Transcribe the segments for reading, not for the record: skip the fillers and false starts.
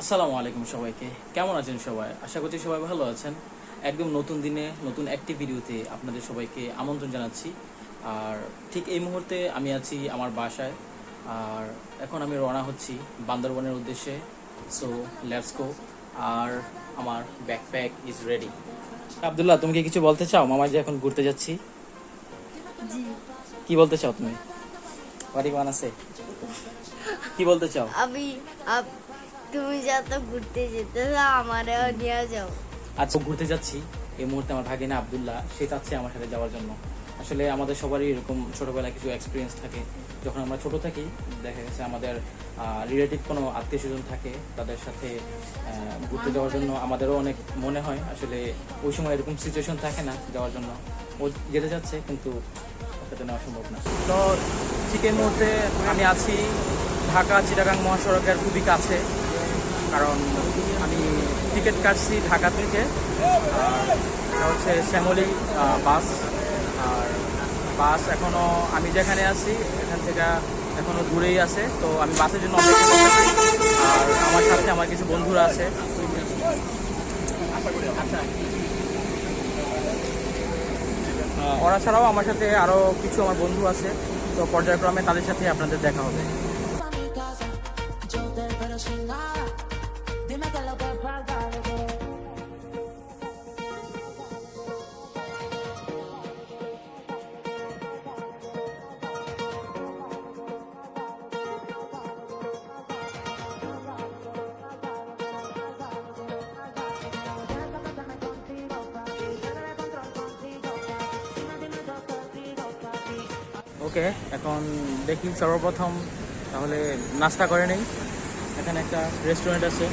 আসসালামু আলাইকুম সবাইকে। কেমন আছেন সবাই? আশা করছি সবাই ভালো আছেন। একদম নতুন দিনে নতুন একটি ভিডিওতে আপনাদের সবাইকে আমন্ত্রণ জানাচ্ছি। আর ঠিক এই মুহূর্তে আমি আছি আমার বাসায়। আর এখন আমি রওনা হচ্ছি বান্দরবনের উদ্দেশ্যে। So let's go. আর আমার ব্যাকপ্যাক ইজ রেডি। আব্দুল্লাহ, তুমি কি কিছু বলতে চাও? মামা যে এখন ঘুরতে যাচ্ছি, জি। কি বলতে চাও তুমি? বাড়ি মান আছে, কি বলতে চাও? আমি তুমি যত ঘুরতে যেতে চাও আমারও নিয়ে যাও। আচ্ছা, ঘুরতে যাচ্ছি এই মুহূর্তে। আমার ভাগিনা আব্দুল্লাহ সে চাচ্ছে আমার সাথে যাওয়ার জন্য। আসলে আমাদের সবারই এরকম ছোটবেলায় কিছু এক্সপিরিয়েন্স থাকে। যখন আমরা ছোট থাকি, দেখা গেছে আমাদের রিলেটিভ কোনো আত্মীয় স্বজন থাকে, তাদের সাথে ঘুরতে যাওয়ার জন্য আমাদেরও অনেক মনে হয়। আসলে ওই সময় এরকম সিচুয়েশন থাকে না যাওয়ার জন্য। ও যেতে যাচ্ছে কিন্তু ওটাতে নেওয়া সম্ভব না। তো ঠিক এই মুহূর্তে আমি আছি ঢাকা চিটাগাং মহাসড়কের খুবই কাছে। কারণ আমি টিকিট কাটছি ঢাকা থেকে। আর এটা হচ্ছে শ্যামলী বাস। আর বাস এখনও আমি যেখানে আছি এখান থেকে এখনও দূরেই আছে। তো আমি বাসের জন্য অপেক্ষা করতেছি। আর আমার সাথে আমার কিছু বন্ধুরা আছে। আচ্ছা, ওরা ছাড়াও আমার সাথে আরও কিছু আমার বন্ধু আছে। তো পর্যায়ক্রমে তাদের সাথে আপনাদের দেখা হবে। ওকে, এখন দেখি সর্বপ্রথম তাহলে নাস্তা করে নেই। এখানে একটা রেস্টুরেন্ট আছে।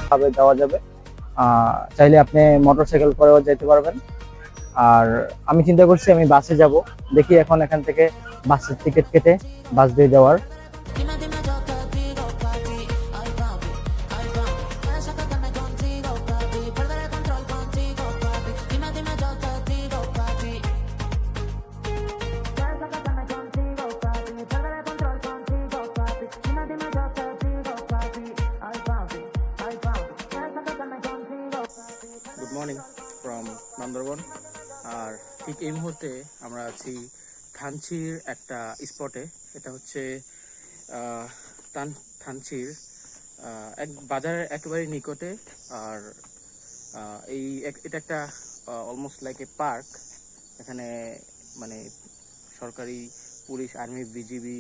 ভাবে যাওয়া যাবে। চাইলে আপনি মোটরসাইকেল করেও যেতে পারবেন। আর আমি চিন্তা করছি আমি বাসে যাব। দেখি এখন এখান থেকে বাসের টিকিট কেটে বাস দিয়ে যাওয়ার। Good morning from Bandarban. আর ঠিক এই মুহূর্তে আমরা আছি থানচির একটা স্পটে। এটা হচ্ছে থানচির এক বাজারের একেবারে নিকটে। আর এটা একটা অলমোস্ট লাইক এ পার্ক। এখানে মানে সরকারি পুলিশ, আর্মি, বিজিবি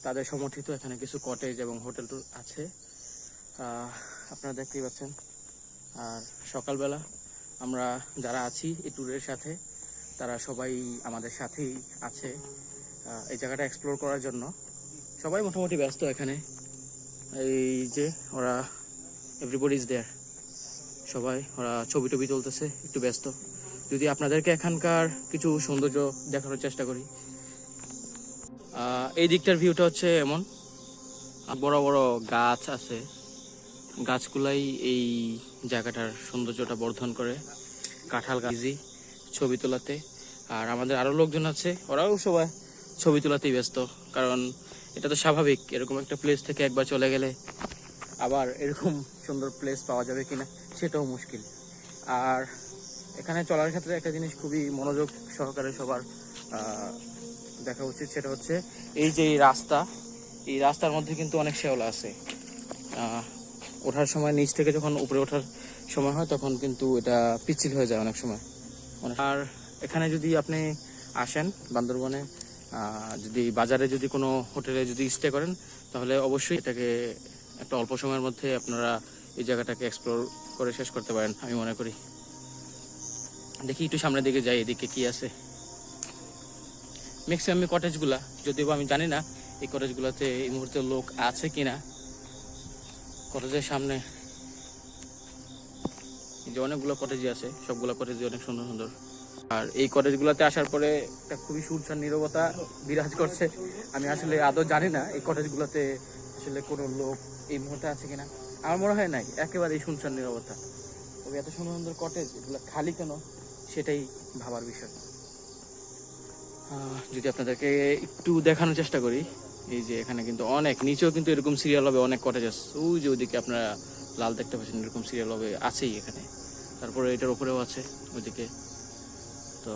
তাদের সমর্থিত এখানে কিছু কটেজ এবং হোটেল আছে। আপনারা দেখতেই পাচ্ছেন। আর সকালবেলা আমরা যারা আছি এই ট্যুরের সাথে তারা সবাই আমাদের সাথেই আছে এই জায়গাটা এক্সপ্লোর করার জন্য। সবাই মোটামুটি ব্যস্ত এখানে। এই যে ওরা এভরিবডি ইজ দেয়ার। সবাই ওরা ছবি টবি তুলতেছে, একটু ব্যস্ত। যদি আপনাদেরকে এখানকার কিছু সৌন্দর্য দেখানোর চেষ্টা করি। এই দিকটার ভিউটা হচ্ছে এমন, বড় বড় গাছ আছে। গাছগুলাই এই জায়গাটার সৌন্দর্যটা বর্ধন করে। কাঁঠাল গাছি ছবি তোলাতে। আর আমাদের আরও লোকজন আছে, ওরাও সবাই ছবি তোলাতেই ব্যস্ত। কারণ এটা তো স্বাভাবিক, এরকম একটা প্লেস থেকে একবার চলে গেলে আবার এরকম সুন্দর প্লেস পাওয়া যাবে কিনা সেটাও মুশকিল। আর এখানে চলার ক্ষেত্রে একটা জিনিস খুবই মনোযোগ সহকারে সবার দেখা উচিত, সেটা হচ্ছে এই যে এই রাস্তার মধ্যে কিন্তু অনেক শেওলা আছে। ওঠার সময় নিচ থেকে যখন উপরে ওঠার সময় হয় তখন কিন্তু এটা পিচ্ছিল হয়ে যায় অনেক সময়। আর এখানে যদি আপনি আসেন বান্দরবনে, যদি বাজারে যদি কোনো হোটেলে যদি স্টে করেন তাহলে অবশ্যই এটাকে একটা অল্প সময়ের মধ্যে আপনারা এই জায়গাটাকে এক্সপ্লোর করে শেষ করতে পারেন আমি মনে করি। দেখি একটু সামনের দিকে যাই, এদিকে কি আছে। ম্যাক্সিমাম কটেজগুলা, যদিও আমি জানি না এই কটেজগুলোতে এই মুহূর্তে লোক আছে কিনা। কটেজের সামনে যে অনেকগুলো কটেজই আছে, সবগুলো কটেজই অনেক সুন্দর সুন্দর। আর এই কটেজগুলোতে আসার পরে একটা খুবই সুনসান নীরবতা বিরাজ করছে। আমি আসলে আদৌ জানি না এই কটেজগুলোতে আসলে কোনো লোক এই মুহূর্তে আছে কিনা। আমার মনে হয় নাই, একেবারেই সুনসান নীরবতা। তবে এত সুন্দর সুন্দর কটেজ, এগুলো খালি কেন সেটাই ভাবার বিষয়। যদি আপনাদেরকে একটু দেখানোর চেষ্টা করি, এই যে এখানে কিন্তু অনেক নিচেও কিন্তু এরকম সিরিয়াল হবে অনেক কটেজেস, ওই যে ওইদিকে আপনারা লাল দেখতে পাচ্ছেন এরকম সিরিয়াল হবে আছেই এখানে, তারপরে এটার উপরেও আছে ওইদিকে। তো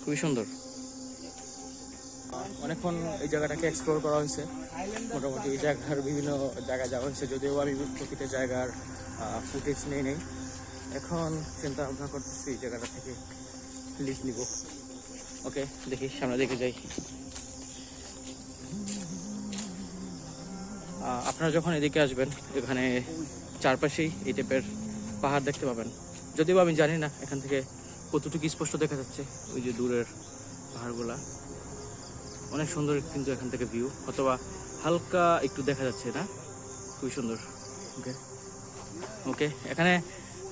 খুবই সুন্দর। অনেকক্ষণ এই জায়গাটাকে এক্সপ্লোর করা হয়েছে, মোটামুটি এই জায়গার বিভিন্ন জায়গায় যাওয়া হয়েছে, যদিও আমি প্রতিটা জায়গার ফুটেজ নেই। এখন চিন্তা ভাবনা করতেছি এই জায়গাটা থেকে লিভ নিব। ওকে, দেখি সামনে দিকে যাই। আপনারা যখন এদিকে আসবেন এখানে চারপাশেই এই টাইপের পাহাড় দেখতে পাবেন, যদিও আমি জানি না এখান থেকে কতটুকু স্পষ্ট দেখা যাচ্ছে। ওই যে দূরের পাহাড়গুলা অনেক সুন্দর, কিন্তু এখান থেকে ভিউ অথবা হালকা একটু দেখা যাচ্ছে না, খুবই সুন্দর। ওকে ওকে, এখানে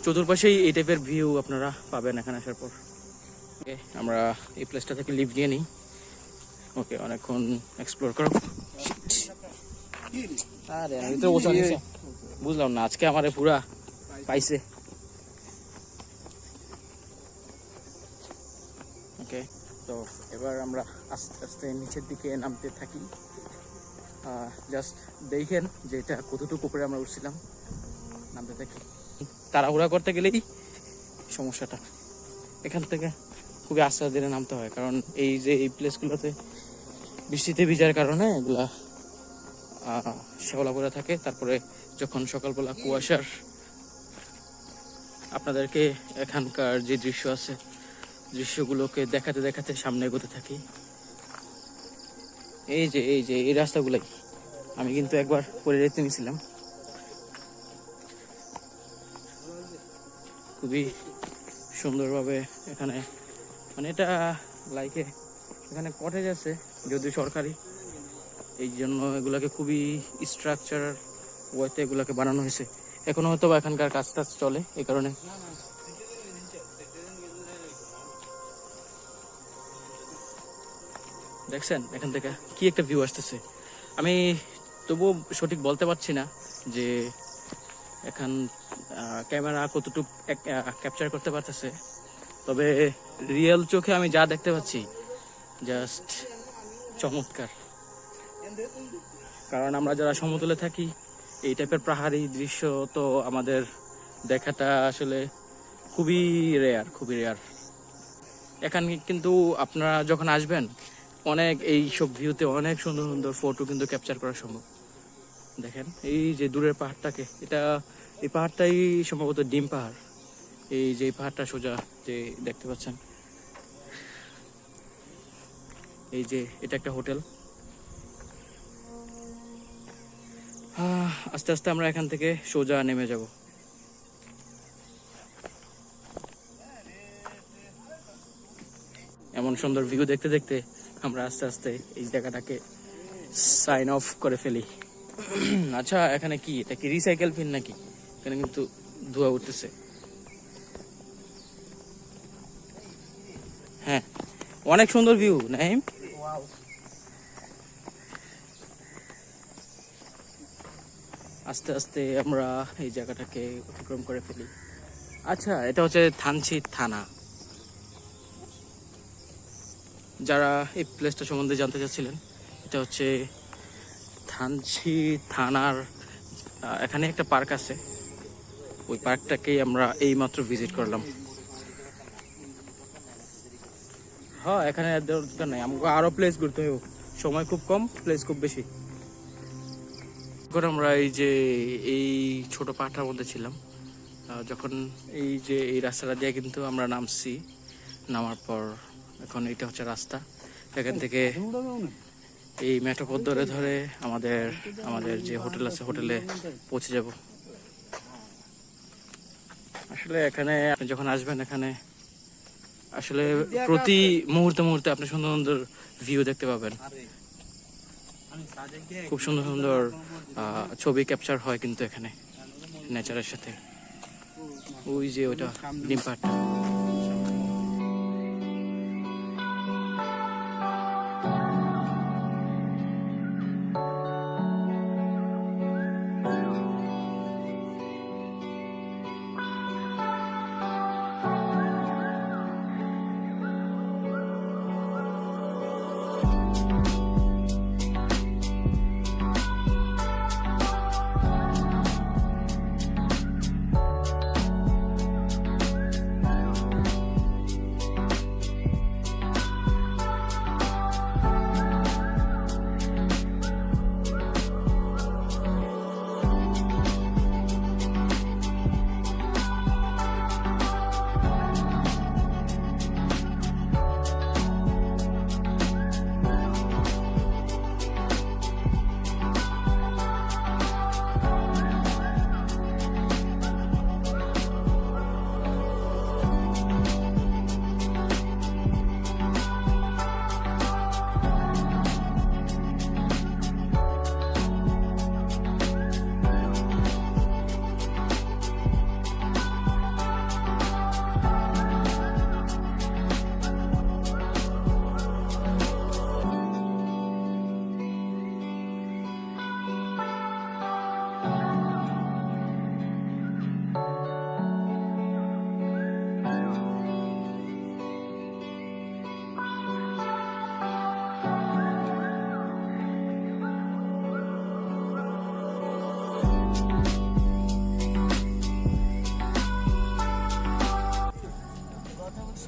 চতুর্পাশেই এই টাইপের ভিউ আপনারা পাবেন এখানে আসার পর। ওকে, আমরা এই প্লেসটা থেকে লিভ নিয়ে নিই। ওকে, অনেকক্ষণ এক্সপ্লোর করো। আরে আমি তো বুঝলাম না, আজকে আমারে পুরা পাইছে। ওকে, তো এবার আমরা আস্তে আস্তে নিচের দিকে নামতে থাকি। জাস্ট দেখেন যে এটা কতটুকু উপরে আমরা উঠছিলাম, নামতে থাকি। তাড়াহুড়া করতে গেলেই সমস্যাটা, এখান থেকে খুবই আস্তে ধীরে নামতে হয়, কারণ এই যে এই প্লেসগুলোতে বৃষ্টিতে ভিজার কারণে এগুলা শ্যাওলা পড়ে থাকে। তারপরে যখন সকালবেলা কুয়াশার, আপনাদেরকে এখানকার যে দৃশ্য আছে দৃশ্যগুলোকে দেখাতে দেখাতে সামনে এগোতে থাকি। এই যে এই রাস্তাগুলাই আমি কিন্তু একবার পরে যেতে নিয়েছিলাম। খুবই সুন্দরভাবে এখানে, মানে এটা লাইকে এখানে কটেজ আছে যদিও সরকারি, এই জন্য এগুলাকে খুবই স্ট্রাকচার ওয়েতে এগুলাকে বানানো হয়েছে। এখনো হয়তো বা এখানকার কাজ টাজ চলে, এই কারণে। দেখছেন এখান থেকে কি একটা ভিউ আসতেছে। আমি তবুও সঠিক বলতে পারছি না যে এখান ক্যামেরা কতটুকু ক্যাপচার করতে পারতেছে, তবে রিয়েল চোখে আমি যা দেখতে পাচ্ছি জাস্ট চমৎকার। কারণ আমরা যারা সমতলে থাকি এই টাইপের পাহাড়ি দৃশ্য তো আমাদের দেখাটা আসলে খুবই রেয়ার। এখানে কিন্তু আপনারা যখন আসবেন অনেক এই সব ভিউতে অনেক সুন্দর সুন্দর ফটো কিন্তু ক্যাপচার করা সম্ভব। দেখেন এই যে দূরের পাহাড়টাকে, এই পাহাড়টাই সম্ভবত ডিম পাহাড়। এই যে পাহাড়টা সোজা যে দেখতে পাচ্ছেন, এই যে এটা একটা হোটেল। আস্তে আস্তে আমরা এখান থেকে সোজা নেমে যাব। এমন সুন্দর ভিউ দেখতে দেখতে আমরা আস্তে আস্তে এই জায়গাটাকে সাইন অফ করে ফেলি। আচ্ছা, এখানে কি এটা কি রিসাইকেল বিন নাকি? এখানে কিন্তু ধোঁয়া উঠতেছে। হ্যাঁ, অনেক সুন্দর ভিউ নাইম। আস্তে আস্তে আমরা এই জায়গাটাকে অতিক্রম করে ফেলি। আচ্ছা, এটা হচ্ছে থানচি থানা। যারা এই প্লেসটা সম্বন্ধে জানতে চাচ্ছিলেন, এটা হচ্ছে থানচি থানার, এখানে একটা পার্ক আছে, ওই পার্কটাকেই আমরা এইমাত্র ভিজিট করলাম। হ্যাঁ, এখানে দরকার নাই, আমাকে আরো প্লেস ঘুরতে হবে, সময় খুব কম, প্লেস খুব বেশি। আমরা এই যে এই ছোট পাহাড়টার মধ্যে ছিলাম, যখন এই যে এই রাস্তাটা দিয়ে কিন্তু আমরা নামছি, নামার পর এখন এটা হচ্ছে রাস্তা। এখান থেকে এই মেট্রো পথ ধরে ধরে আমাদের যে হোটেল আছে হোটেলে পৌঁছে যাব। আসলে এখানে আপনি যখন আসবেন এখানে আসলে প্রতি মুহূর্তে আপনি সুন্দর সুন্দর ভিউ দেখতে পাবেন। খুব সুন্দর সুন্দর ছবি ক্যাপচার হয় কিন্তু এখানে নেচারের সাথে। ওই যে ওটা ডিম পাহাড়টা।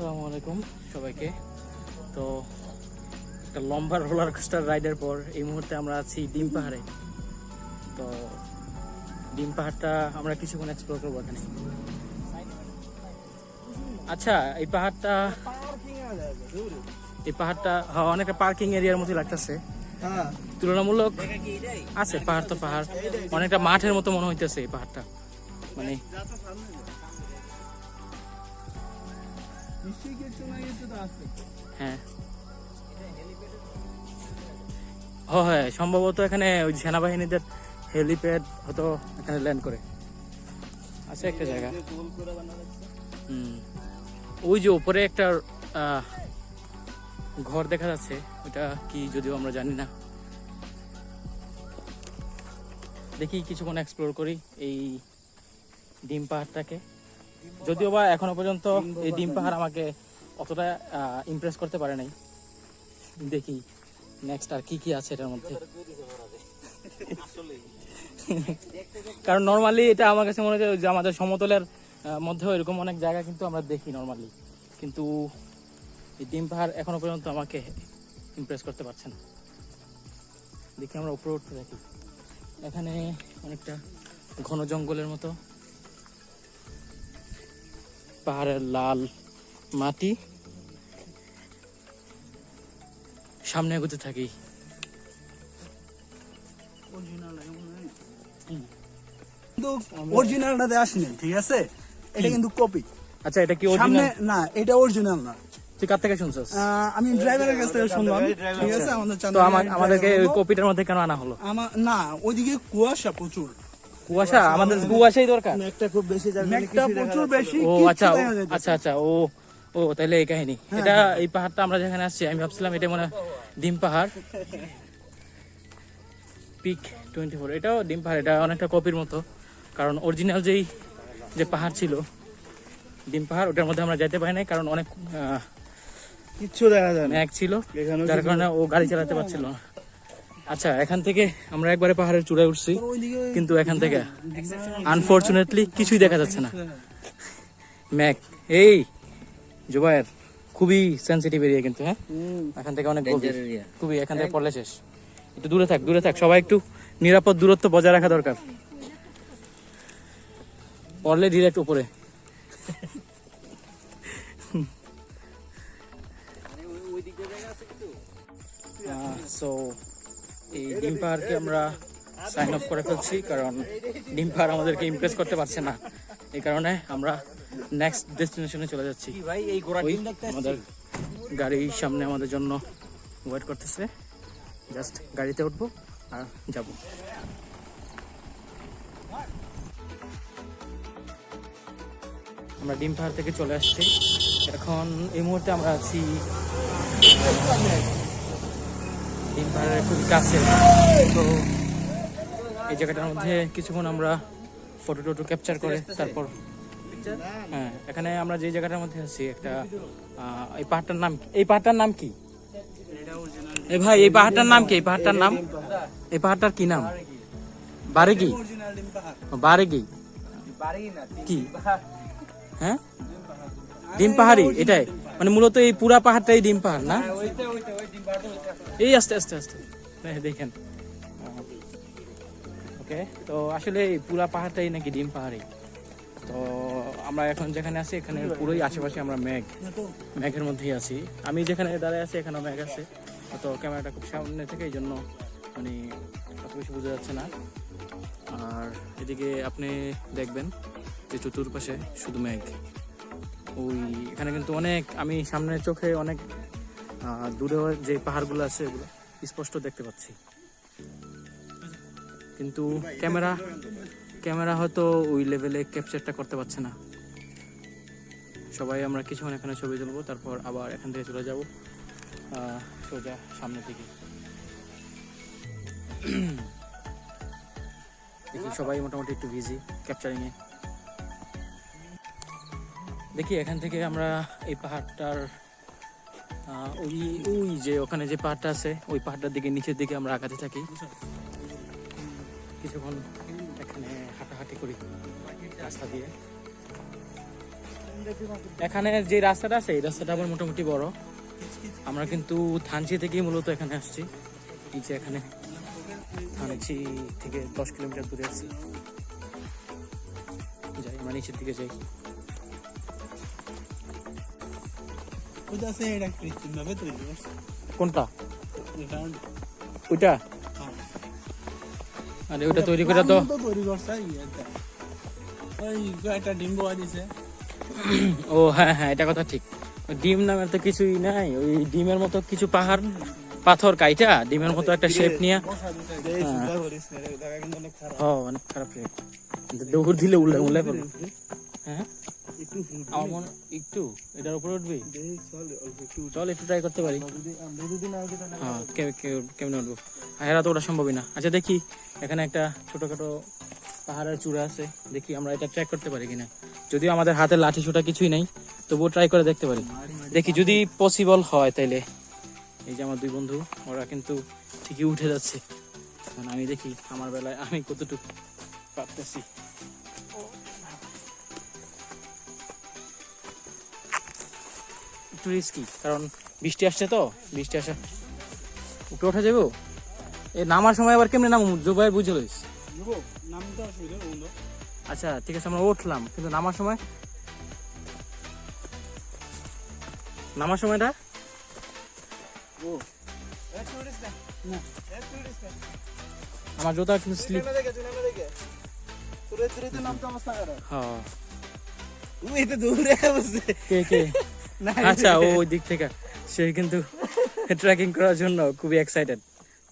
আসসালামু আলাইকুম সবাইকে। তো একটা লম্বা রোলার কোস্টার রাইডের পর এই মুহূর্তে আমরা আছি ডিম পাহাড়ে। তো ডিম পাহাড়টা আমরা কিছুক্ষণ এক্সপ্লোর করবো এখানে। আচ্ছা, এই পাহাড়টা হ্যাঁ, অনেকটা পার্কিং এরিয়ার মতো লাগতেছে তুলনামূলক। আছে পাহাড় তো পাহাড়, অনেকটা মাঠের মতো মনে হইতেছে এই পাহাড়টা। মানে হ্যাঁ হ্যাঁ, সম্ভবত এখানে ওই সেনাবাহিনীদের হেলিপ্যাড হয়তো এখানে ল্যান্ড করে আছে একটা জায়গা। ওই যে উপরে একটা ঘর দেখা যাচ্ছে, ওটা কি যদিও আমরা জানি না। দেখি কিছুক্ষণ এক্সপ্লোর করি এই ডিম পাহাড়টাকে। যদিও বা এখনো পর্যন্ত এই ডিম পাহাড় আমাকে অতটা ইমপ্রেস করতে পারে নাই। দেখি নেক্সট আর কি কি আছে এটার মধ্যে। কারণ নর্মালি এটা আমার কাছে মনে হয় যে আমাদের সমতলের মধ্যেও এরকম অনেক জায়গা কিন্তু আমরা দেখি নর্মালি, কিন্তু এই ডিম পাহাড় এখনো পর্যন্ত আমাকে ইমপ্রেস করতে পারছে না। দেখি আমরা উপরে উঠতে থাকি। এখানে অনেকটা ঘন জঙ্গলের মতো, পাহাড়ের লাল মাটি, সামনে এগোতে থাকি। অরিজিনালটাতে আসেনি, ঠিক আছে? এটা কিন্তু কপি। আচ্ছা, এটা কি সামনে অরিজিনাল? না, এটা অরিজিনাল না। তুই কার থেকে শুনছস? আমি ড্রাইভারের কাছ থেকে শুনলাম, ঠিক আছে? তো আমাদেরকে ওই কপিটার মধ্যে কেন আনা হলো? না, ওইদিকে কুয়াশা প্রচুর। কুয়াশা? আমাদের কুয়াশাই দরকার। মেঘটা প্রচুর বেশি। ও কিচ্ছু আচ্ছা, দেখা যাইতেছে না। আচ্ছা আচ্ছা, ও তাহলে এই কাহিনী। এটা এই পাহাড়টা আমরা যেখানে আসছি আমি ভাবছিলাম এটা মনে হয় ডিম পাহাড়, পিক 24। এটাও ডিম পাহাড়, এটা অনেকটা কপির মতো। কারণ অরিজিনাল যে পাহাড় ছিল ডিম পাহাড়, ওটার মধ্যে আমরা যেতে পারি নাই, কারণ অনেক কিচ্ছু দেখা যায় না, ম্যাগ ছিল, যার কারণে ও গাড়ি চালাতে পারছিল না। আচ্ছা, এখান থেকে আমরা একবারে পাহাড়ের চূড়ায় উঠছি, কিন্তু এখান থেকে আনফরচুনেটলি কিছুই দেখা যাচ্ছে না। ম্যাগ এই জুবায়ের খুবই সেন্সিটিভ এরিয়া কিন্তু। হ্যাঁ, এখান থেকে অনেক গভীর, খুবই। এখান থেকে পড়লে শেষ। একটু দূরে থাক সবাই, একটু নিরাপদ দূরত্ব বজায় রাখা দরকার। পড়লে ডিরেক্ট উপরে। সো এই ডিম পাহাড়কে আমরা সাইন অফ করে ফেলছি, কারণ ডিম পাহাড় আমাদেরকে ইমপ্রেস করতে পারছে না। এই কারণে আমরা নেক্সট ডেস্টিনেশনে চলে যাচ্ছি। ওই আমাদের গাড়ির সামনে আমাদের জন্য ওয়েট করতেছে, জাস্ট গাড়িতে উঠবো আর যাব। আমরা ডিম পাহাড় থেকে চলে আসছি। এখন এই মুহূর্তে আমরা আছি ডিম পাহাড়ের খুবই কাছে। তো এই জায়গাটার মধ্যে কিছুক্ষণ আমরা ফটো ক্যাপচার করে তারপর হ্যাঁ, এখানে আমরা যে জায়গাটার মধ্যে আছি একটা এই পাহাড়টার নাম কি? এই ভাই, এই পাহাড়টার নাম কি? এই পাহাড়টার কি নাম? বারেগি? বারেগি কি? হ্যাঁ, ডিম পাহাড়ি এটাই, মানে মূলত এই পুরা পাহাড়টাই ডিম পাহাড় না? এই আস্তে দেখেন। ওকে, তো আসলে এই পুরা পাহাড়টাই নাকি ডিম পাহাড়ি। তো আমরা এখন যেখানে আছি এখানে পুরোই আশেপাশে আমরা মেঘের মধ্যেই আছি। আমি যেখানে দাঁড়ায় আছি এখানেও মেঘ আছে, তো ক্যামেরাটা খুব সামনে থেকে এই জন্য মানে অত বেশি বোঝা যাচ্ছে না। আর এদিকে আপনি দেখবেন যে চতুর্পাশে শুধু মেঘ। ওই এখানে কিন্তু অনেক, আমি সামনের চোখে অনেক দূরে যে পাহাড়গুলো আছে এগুলো স্পষ্ট দেখতে পাচ্ছি, কিন্তু ক্যামেরা হয়তো ওই লেভেলে ক্যাপচারটা করতে পারছে না। সবাই আমরা কিছুক্ষণ এখানে ছবি তুলবো, তারপর আবার এখান থেকে চলে যাব সোজা সামনের দিকে। দেখি সবাই মোটামুটি একটু বিজি ক্যাপচারিংয়ে। দেখি এখান থেকে আমরা এই পাহাড়টার ওই যে ওখানে যে পাহাড়টা আছে ওই পাহাড়টার দিকে নিচের দিকে আমরা আগাতে থাকি। কিছুক্ষণ এখানে হাঁটাহাঁটি করি রাস্তা দিয়ে। এখানে যে রাস্তাটা আছে এই রাস্তাটা আবার মোটামুটি বড়। আমরা কিন্তু থানচি থেকে মূলত এখানে আসছি। নিচে এখানে থানচি থেকে 10 কিলোমিটার দূরে আছি। যাই আমরা নিচের দিকে যাই। ওইটা আছে এটা কৃত্রিম ভাবে তৈরি করছে কোনটা? এটা ওইটা? আরে ওইটা তৈরি করে তো তৈরি করছে এটা ওই একটা ডিম বয়া দিছে। ও হ্যাঁ হ্যাঁ, এটা কথা ঠিক। ওই ডিম নামের তো কিছুই নাই। ওই ডিমের মতো কিছু পাহাড় পাথর কাইটা ডিমের মতো একটা শেপ নিয়ে অনেক খারাপ লাগে। দৌড় দিলে উল্লে উল্লে পড়বে। হ্যাঁ আমার মনে একটু এটার উপরে উঠবি। চল একটু ট্রাই করতে পারি। হ্যাঁ কেমনে উঠবো? হেরা তো ওটা সম্ভবই না। আচ্ছা দেখি, এখানে একটা ছোটখাটো পাহাড়ের চূড়া আছে, দেখি আমরা এটা ট্র্যাক করতে পারি কিনা। যদিও আমাদের হাতে লাঠি ছোটা কিছুই নাই, তবুও ট্রাই করে দেখতে পারি। দেখি যদি পসিবল হয় তাইলে। এই যে আমার দুই বন্ধু, ওরা কিন্তু ঠিকই উঠে যাচ্ছে। আমি দেখি আমার বেলায় আমি কতটুকু পারতেছি। একটু রিস্কি, কারণ বৃষ্টি আসছে তো। বৃষ্টি আসা উপরে ওঠা যাবো। এই নামার সময় আবার কেমনে নামো জোবাই বুঝে লইস। আচ্ছা ঠিক আছে, আমরা উঠলাম, কিন্তু নামার সময়টা আমার জুতা কিন্তু স্লিপ। আচ্ছা ওই দিক থেকে সে কিন্তু ট্রেকিং করার জন্য খুবই এক্সাইটেড।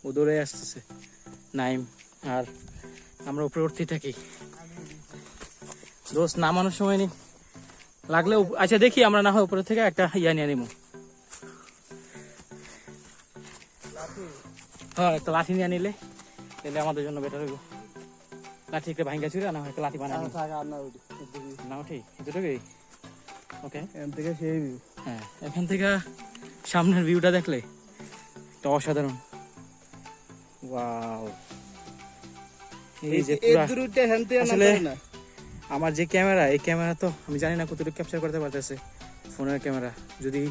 ও দৌড়ে আসতেছে নাইম, আর আমরা উপরে উঠতেই থাকি। দোস্ত নামানোর সময় নি লাগলে আচ্ছা দেখি আমরা না হয় উপরে থেকে একটা ইয়া নিয়ে নিবো। হ্যাঁ একটা লাঠি নিয়ে নিলে তাহলে আমাদের জন্য বেটার হইব। লাঠি একটা ভাঙ্গা চুরি না হয় একটা লাঠি বানাবো না উঠি এতটুকুই। ওকে হ্যাঁ, এখান থেকে সামনের ভিউটা দেখলে এটা অসাধারণ। ওয়াও, এই যে আসলে আমার যে ক্যামেরা, এই ক্যামেরা তো আমি জানি না কতটুকু ক্যাপচার করতে পারতেছে। ফোনের ক্যামেরা যদি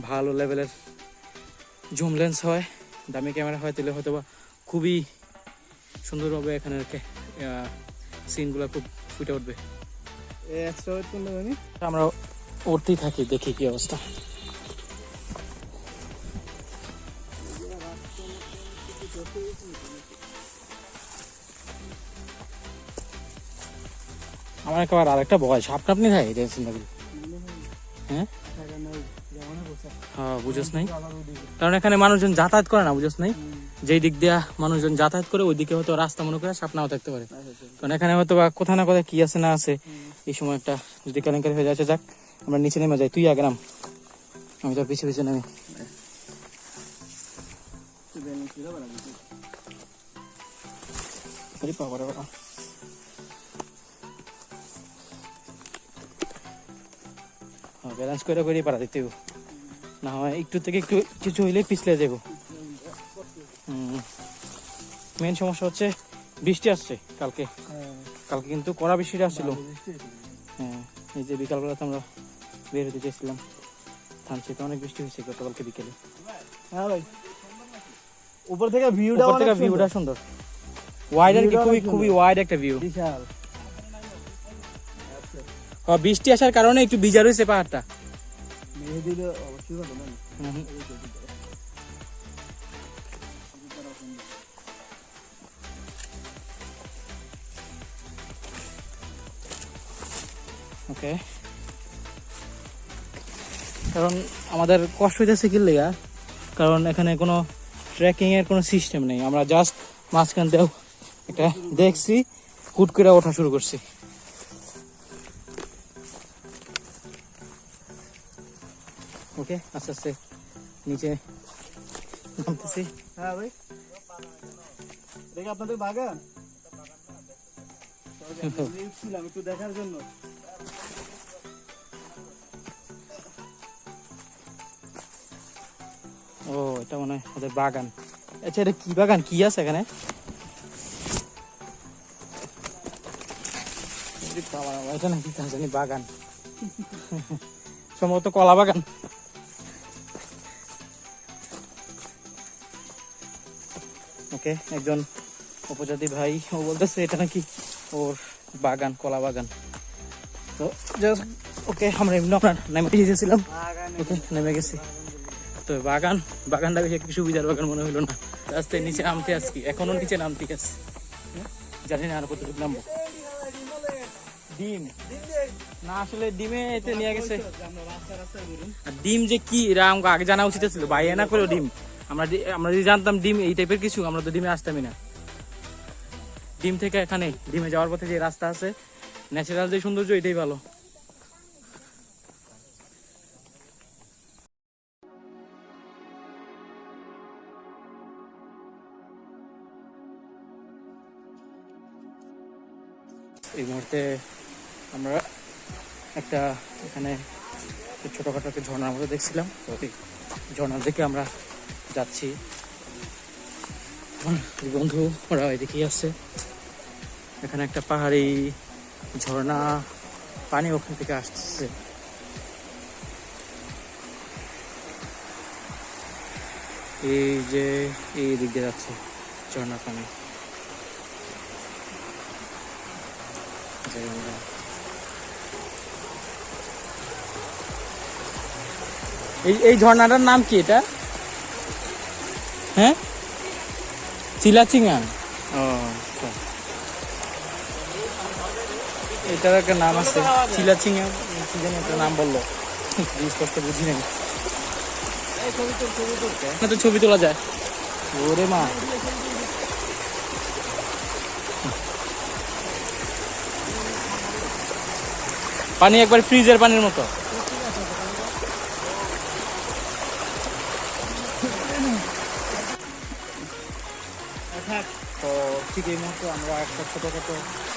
ভালো লেভেলের জুম লেন্স হয়, দামি ক্যামেরা হয়, তাহলে হয়তো বা খুবই সুন্দরভাবে এখানে সিনগুলো খুব ফুটে উঠবে। আমরা উঠতেই থাকি, দেখি কি অবস্থা। আমার একেবারে আরেকটা ভয়, সাপ টাপ নি থাকে চিন্তা করি। হ্যাঁ হ্যাঁ বুঝোস নাই, কারণ এখানে মানুষজন যাতায়াত করে না, বুঝোস নাই। যেই দিক দিয়া মানুষজন যাতায়াত করে ওই দিকে হয়তো রাস্তা মনে করে সাপ নাও থাকতে পারে। কারণ এখানে হয়তো বা কোথাও না কোথাও কি আছে না আছে, এই সময় একটা যদি কেলেঙ্কারি হয়ে যাচ্ছে। যাক আমরা নিচে নেমে যাই, তুই আগে নাম, আমি তোর পিছিয়ে পিছিয়ে নামি। ব্যালেন্স করে করে পারা দিতে না হয় একটু থেকে একটু কিছু হইলে পিছলে যাবো। মেন সমস্যা হচ্ছে বৃষ্টি আসছে কালকে কিন্তু কড়া বৃষ্টিটা আসছিল। হ্যাঁ এই যে বিকালবেলাতে আমরা বের হতে চেয়েছিলাম, থানচিতে অনেক বৃষ্টি হয়েছে গতকালকে বিকেলে। হ্যাঁ ভাই, উপর থেকে ভিউটা সুন্দর, ওয়াইড আর কি, খুবই ওয়াইড একটা ভিউ। বৃষ্টি আসার কারণে একটু ভিজা রয়েছে পাহাড়টা। ওকে, কারণ আমাদের কষ্ট হইতেছে কি লেগা, কারণ এখানে কোনো ট্রেকিং এর কোনো সিস্টেম নেই। আমরা জাস্ট মাঝখান দিয়েও একটা দেখছি, হুট করে ওঠা শুরু করছি। ওকে আস্তে আস্তে নিচে নামতেছি। হ্যাঁ ভাই, দেখি আপনাদের বাগান একটু দেখার জন্য। ও এটা মনে হয় ওদের বাগান। আচ্ছা এটা কি বাগান, কি আছে এখানে? এটা নাকি জানি বাগান। সম্ভবত কলা বাগান। ওকে, একজন উপজাতি ভাই ও বলতেছে এটা নাকি ওর বাগান, কলা বাগান। তো জাস্ট ওকে, আমরা এমনি আপনার নেমে গেছিলাম, ওকে নেমে গেছি। তো বাগানটা বেশি একটু সুবিধার বাগান মনে হলো না। রাস্তায় নিচে নামতে আসছি, এখনো নিচে নামতে আসছি, জানি না আর কতটুকু নামবো। ডিম না, আসলে ডিমে এতে নিয়ে গেছে। আর ডিম যে কি এরা আমাকে আগে জানা উচিত ছিল, বাইরে না করেও ডিম। আমরা যদি জানতাম ডিম এই টাইপের কিছু, আমরা তো ডিমে আসতামই না। ডিম থেকে এখানে ডিমে যাওয়ার পথে যে রাস্তা আছে, ন্যাচারাল যে সৌন্দর্য, এটাই ভালো। এই মুহূর্তে আমরা একটা এখানে ছোটখাটো একটা ঝর্ণার মতো দেখছিলাম, তো এই ঝর্ণার দিকে আমরা যাচ্ছি। আমার বন্ধু ওরা এদিকেই আসছে। এখানে একটা পাহাড়ি ঝর্ণা, পানি ওখান থেকে আসছে। এই যে এই দিক দিয়ে যাচ্ছে ঝর্ণার পানি। এই ঝর্ণাটার নাম কি এটা? হ্যাঁ, চিলাচিঙ্গা। ও আচ্ছা, এটার একটা নাম আছে চিলাচিঙ্গা, কি জানি একটা নাম বললো, স্পষ্ট বুঝি নাই। তো ছবি তোলা যায়। ওরে মা, পানি একবার ফ্রিজের পানির মতো। তো ঠিক এই মুহূর্তে আমরা একটা ছোটখাটো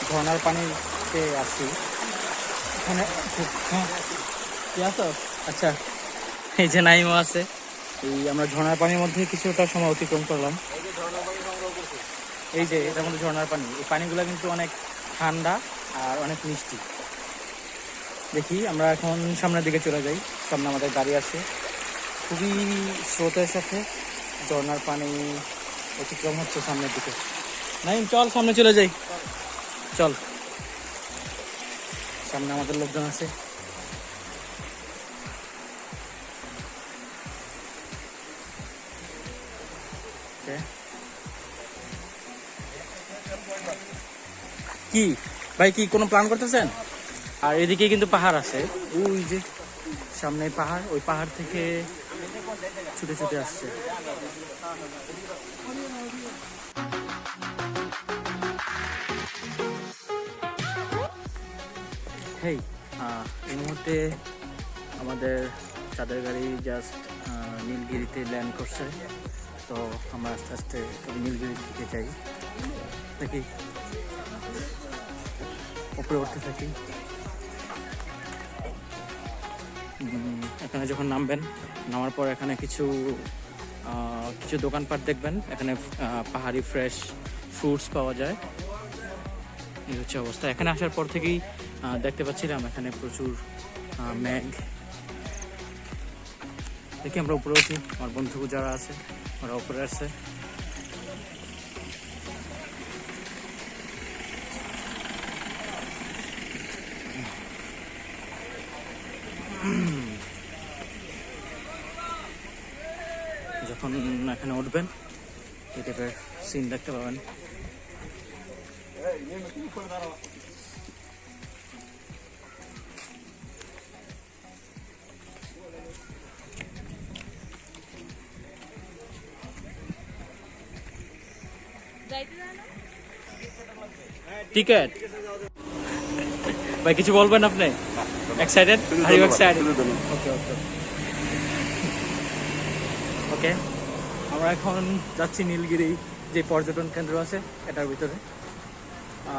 ঝর্ণার পানিতে আসছি। এখানে হ্যাঁ কি আছো? আচ্ছা, এই যে নাইমও আছে। এই আমরা ঝর্ণার পানির মধ্যে কিছুটা সময় অতিক্রম করলাম। এই যে এটার মধ্যে ঝর্ণার পানি, এই পানিগুলো কিন্তু অনেক ঠান্ডা আর অনেক মিষ্টি। দেখি আমরা এখন সামনের দিকে চলে যাই, সামনে আমাদের গাড়ি আছে। খুবই স্রোতের সাথে ঝর্ণার পানি অতিক্রম হচ্ছে সামনের দিকে। নাইম চল, সামনে চলে যাই, চল। সামনে আমাদের লোকজন আছে। কি ভাই, কি কোনো প্ল্যান করতেছেন? আর এদিকে কিন্তু পাহাড় আছে, ওই যে সামনে পাহাড়, ওই পাহাড় থেকে ছুটে ছুটে আসছে। হেই, এই মুহূর্তে আমাদের চাঁদের গাড়ি জাস্ট নীলগিরিতে ল্যান্ড করছে। তো আমরা আস্তে আস্তে নীলগিরির দিকে যাই, দেখি উপরে উঠতে থাকি। এখানে যখন নামবেন, নামার পর এখানে কিছু দোকানপাট দেখবেন। এখানে পাহাড়ি ফ্রেশ ফ্রুটস পাওয়া যায়। এই হচ্ছে অবস্থা। এখানে আসার পর থেকেই দেখতে পাচ্ছিলাম এখানে প্রচুর মেঘ। দেখি আমরা উপরে উঠি, আমার বন্ধু যারা আছে ওরা উপরে আসছে। যখন এখানে উঠবেন এই টাইপের সিন দেখতে পাবেন। টিকেট ভাই কিছু বলবেন আপনি? Excited? Are you excited? Okay okay okay. আমরা এখন যাচ্ছি নীলগিরি যে পর্যটন কেন্দ্র আছে এটার ভিতরে।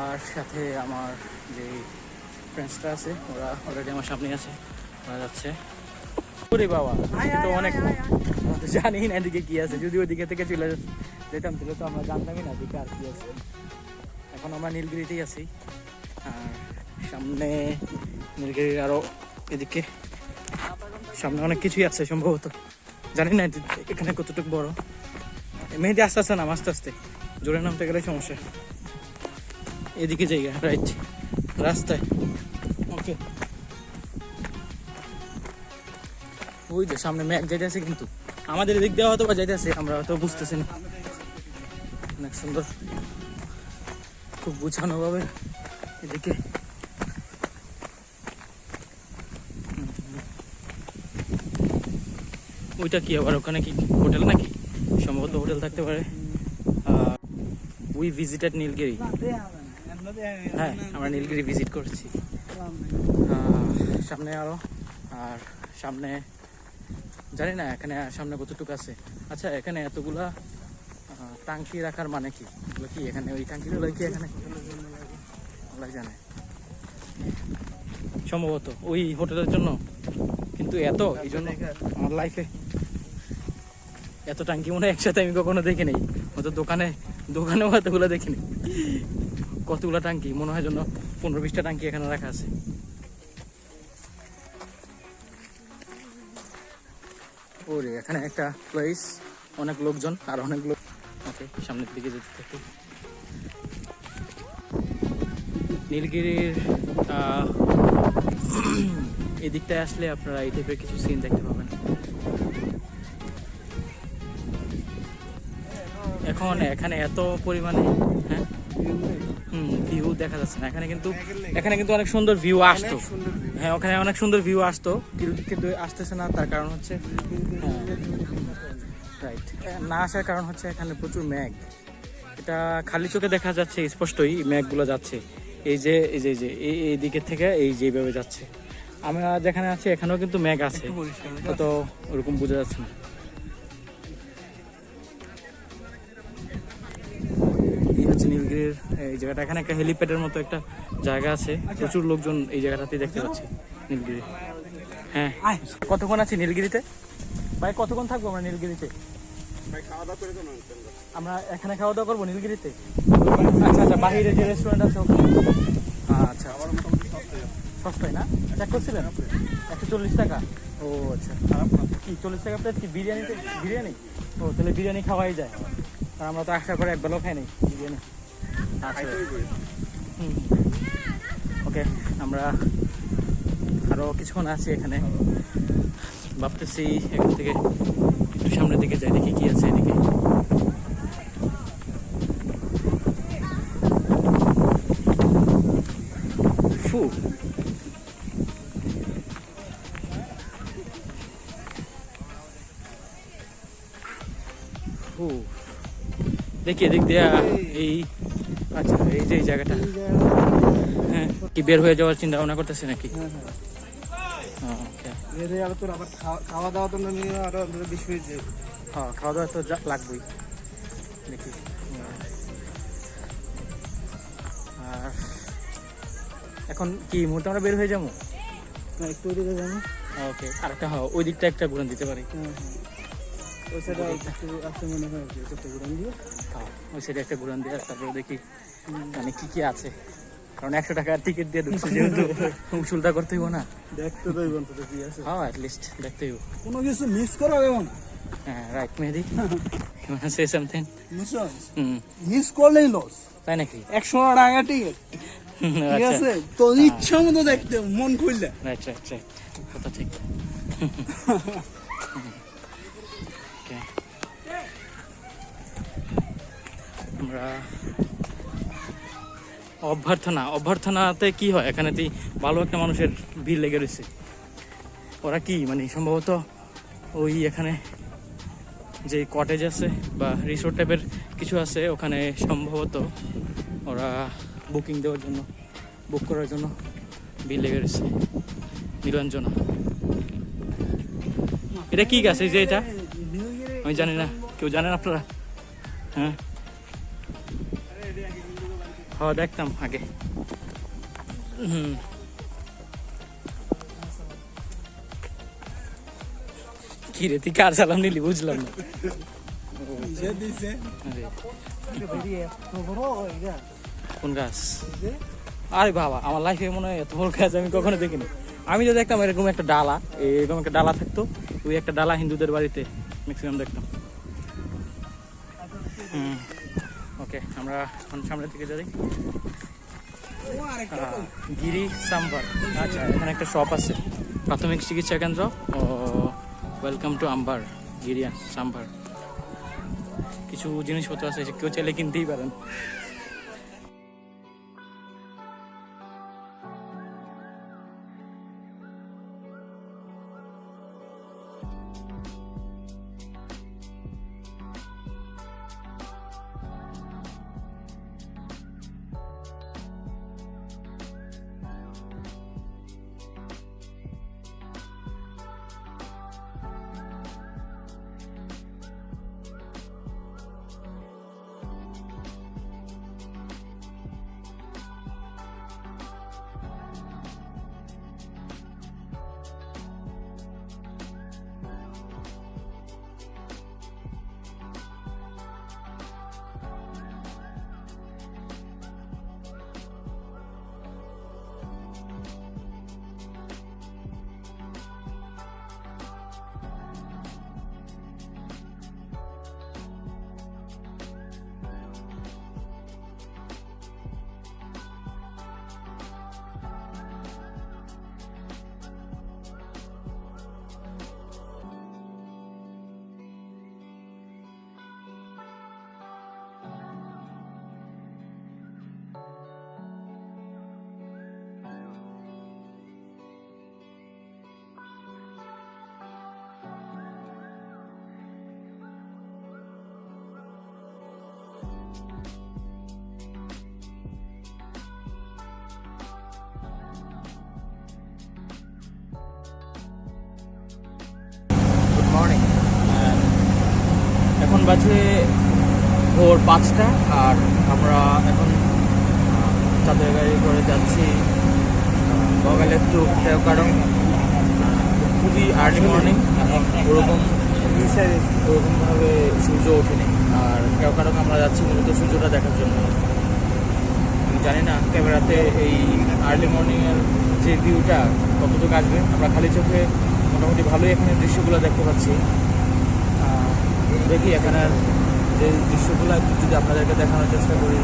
আর সাথে আমার যে ফ্রেন্ডসটা আছে ওরা অলরেডি আমার সামনে আছে, ওরা যাচ্ছে। ওরে বাবা, তো অনেক জানি না এদিকে কি আছে। যদি ওইদিকে থেকে চলে যেতাম তাহলে তো আমরা জানতামই না দিকে আর কি আছে। এখন আমরা নীলগিরিতেই আছি। আর সামনে নীলগিরির আরো এদিকে সামনে অনেক কিছুই আছে সম্ভবত, জানি না এখানে কতটুকু বড়। মেহেদি আস্তে আস্তে নাম, আস্তে আস্তে, জোরে নামতে গেলে সমস্যা। এদিকে জায়গা, রাইট, রাস্তায়। ওকে, ওই যে সামনে ম্যাক যাইতেছে, কিন্তু আমাদের এদিক দেওয়া হয়তো বা যাইতেছে, আমরা হয়তো বুঝতেছি না। অনেক সুন্দর, খুব গুছানো ভাবে এদিকে। ওইটা কি আবার, ওখানে কি হোটেল নাকি? সম্ভবত হোটেল থাকতে পারে। We visited Nilgiri. হ্যাঁ, আমরা নীলগিরি ভিজিট করছি। সামনে আরো, আর সামনে জানি না এখানে সামনে কতটুকু আছে। আচ্ছা, এখানে এতগুলা টাঙ্কি রাখার মানে কি? এগুলো কি এখানে ওই টাঙ্কিগুলো কি এখানে আল্লাহ জানে, সম্ভবত ওই হোটেলের জন্য। কিন্তু এত, এই জন্য আমার লাইফে এত টাঙ্কি মনে হয় একসাথে আমি কখনো দেখি নাই। হয়তো দোকানেও এতগুলো দেখিনি। কতগুলো টাঙ্কি মনে হয়, জন্য 15-20টা টাঙ্কি এখানে রাখা আছে। ওরে, এখানে একটা প্লেস, অনেক লোকজন আর অনেক লোক। ওকে, সামনের দিকে যেতে থাকি। নীলগিরির এই দিকটায় আসলে আপনারা এই টাইপের কিছু সিন দেখতে পাবেন। এখন এখানে এত পরিমাণে, হ্যাঁ, ভিউ দেখা যাচ্ছে না এখানে, কিন্তু এখানে কিন্তু অনেক সুন্দর ভিউ আসতো। হ্যাঁ, ওখানে অনেক সুন্দর ভিউ আসতো, কিন্তু আসতেছে না। তার কারণ হচ্ছে, রাইট, না আসার কারণ হচ্ছে এখানে প্রচুর মেঘ। এটা খালি চোখে দেখা যাচ্ছে স্পষ্টই, মেঘগুলো যাচ্ছে এই যে এই দিকের থেকে এই যেভাবে যাচ্ছে। আমরা যেখানে আছি এখানেও কিন্তু মেঘ আছে, তো ওরকম বোঝা যাচ্ছে না। এই হচ্ছে নীলগিরির এই জায়গাটা। এখানে একটা হেলিপ্যাডের মতো একটা জায়গা আছে, প্রচুর লোকজন এই জায়গাটাতে দেখতে পাচ্ছি নীলগিরি। হ্যাঁ, কতক্ষণ আছি নীলগিরিতে ভাই? কতক্ষণ থাকবো আমরা নীলগিরিতে? আমরা এখানে খাওয়া দাওয়া করবো নীলগিরিতে? আচ্ছা আচ্ছা, বাহিরে যে রেস্টুরেন্ট আছে ওখানে? আচ্ছা, সস্তায় না? চেক করছিলেন? 140 টাকা? ও আচ্ছা, কি 40 টাকা প্লেট? কি বিরিয়ানি? ও, তাহলে বিরিয়ানি খাওয়াই যায়। আর আমরা তো আশা করে একবেলাও খাই নাই বিরিয়ানি। আচ্ছা, ওকে, আমরা আরো কিছুক্ষণ আছি এখানে। ভাবতেছি এখান থেকে একটু সামনের দিকে যাই, দেখি কি আছে এদিকে। ফু, ফু, দেখি এদিক দিয়া এই, আচ্ছা, এই যে এই জায়গাটা। হ্যাঁ, কি বের হয়ে যাওয়ার চিন্তা ভাবনা করতেছে নাকি? খাওয়া দাওয়া তো নিয়ে আরো বেশি হয়েছে। হ্যাঁ, খাওয়া দাওয়া তো লাগবেই দেখি। আর এখন কি মুহূর্তে আমরা বের হয়ে যাবো? একটু ওদিকে যাবো। ওকে, আর একটা, হ্যাঁ, ওই দিকটা একটা ঘুরান দিতে পারি। ওই সাইডে একটু আসতে মনে হয়, ওই সাইডটা ঘুরান দিয়ে। হ্যাঁ, ওই সাইডে একটা ঘুরান দিয়ে তারপরে দেখি মানে কি কি আছে। কারণ 100 টাকার টিকিট দিয়ে ঢুকছে, যেহেতু উসুলটা করতে হইব না। দেখতে তো অন্তত কি আছে। হ্যাঁ, অ্যাটলিস্ট দেখতে হইব। কোনো কিছু মিস করা যাবে না। হ্যাঁ, right Mehedi, you wanna say something? Miss করলেই লস। তাই নাকি? 100 টাকা টিকিট, ঠিক আছে? তো ইচ্ছা মতো দেখতে, মন খুললে। রাইট রাইট রাইট, কথা ঠিক। Okay. আমরা অভ্যর্থনাতে কি হয়, এখানেতেই ভালো একটা মানুষের ভিড় লেগে রয়েছে। ওরা কি মানে সম্ভবত ওই এখানে যে কটেজ আছে বা রিসোর্ট টাইপের কিছু আছে, ওখানে সম্ভবত ওরা বুক করার জন্য ভিড় লেগে রয়েছে। নীলাঞ্জনা, এটা কি গাছ? এই যে এটা আমি জানি না, কেউ জানেন আপনারা? হ্যাঁ, হ্যাঁ, দেখতাম আগে। কি রে, তুই কার সালাম নিলি বুঝলাম না। কোন গাছ? আরে বাবা, আমার লাইফে মনে হয় এত বড় গাছ আমি কখনো দেখিনি। আমি তো দেখতাম এরকম একটা ডালা, এরকম একটা ডালা থাকতো, ওই একটা ডালা হিন্দুদের বাড়িতে ম্যাক্সিমাম দেখতাম। ওকে, আমরা এখন সামনের দিকে যাই। গিরি সাম্বার, আচ্ছা এখানে একটা শপ আছে, প্রাথমিক চিকিৎসা কেন্দ্র। ও ওয়েলকাম টু আম্বার গিরিয়া সাম্বার। কিছু জিনিসপত্র আছে, কেউ চাইলে কিনতেই পারেন। মর্নিং, এখন বাজে ভোর 5টা, আর আমরা এখন চাঁদের গাড়ি করে যাচ্ছি বগালের টু কেওকাডং। খুবই আর্লি মর্নিং, ওরকমভাবে সূর্য ওঠেনি। আর কেওকাডং আমরা যাচ্ছি মূলত সূর্যটা দেখার জন্য। আমি জানি না ক্যামেরাতে এই আর্লি মর্নিংয়ের যে ভিউটা কতটুকু আসবে। আমরা খালি চোখে মোটামুটি ভালোই এখানে দৃশ্যগুলো দেখতে পাচ্ছি। দেখি এখানের যে দৃশ্যগুলো একটু যদি আপনাদেরকে দেখানোর চেষ্টা করি।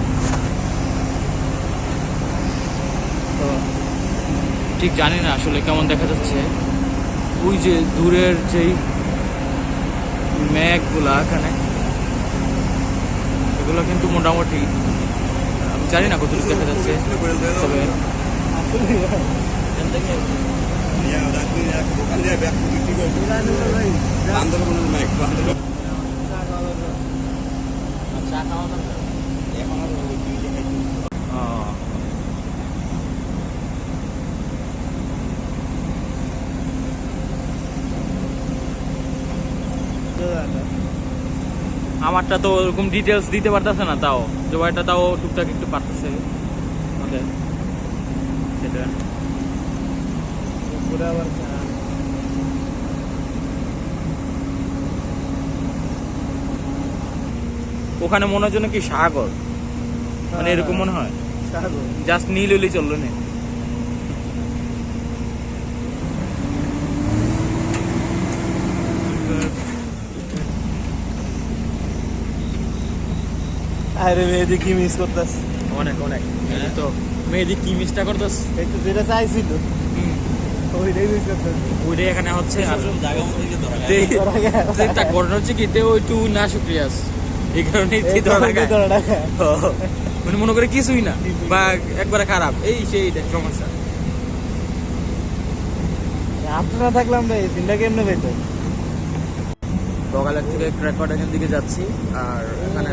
তো ঠিক জানি না আসলে কেমন দেখা যাচ্ছে। ওই যে দূরের যেই মেঘগুলা এখানে, এগুলো কিন্তু মোটামুটি আমি জানি না কতটুকু দেখা যাচ্ছে, তবে আমারটা তো ওরকম ডিটেলস দিতে পারতেছে না, তাও জবাইটা তাও টুকটাক একটু পারতেছে। ওকে, সেটা ওখানে মনে হয় যেন কি সাগর, মানে এরকম মনে হয়। জাস্ট নীল হইলেই চললো না। আরে মেয়েদি কি মিস করতেছ? অনেক অনেক, তো মেয়েদি কি মিসটা করতেছ? একটু যেটা চাইছিল ওইটাই মিস করতেছ। ওইটাই এখানে হচ্ছে। একটা ঘটনা হচ্ছে কি, তে ওই একটু না শুক্রিয়াস, এই কারণেই মানে মনে করে কিছুই না, বা একবারে খারাপ, এই সেই সমস্যা। আপনারা থাকলাম ভাই সিনটা কেমনে পেতো? বগালের থেকে ক্র্যাকওয়াটার দিকে যাচ্ছি, আর এখানে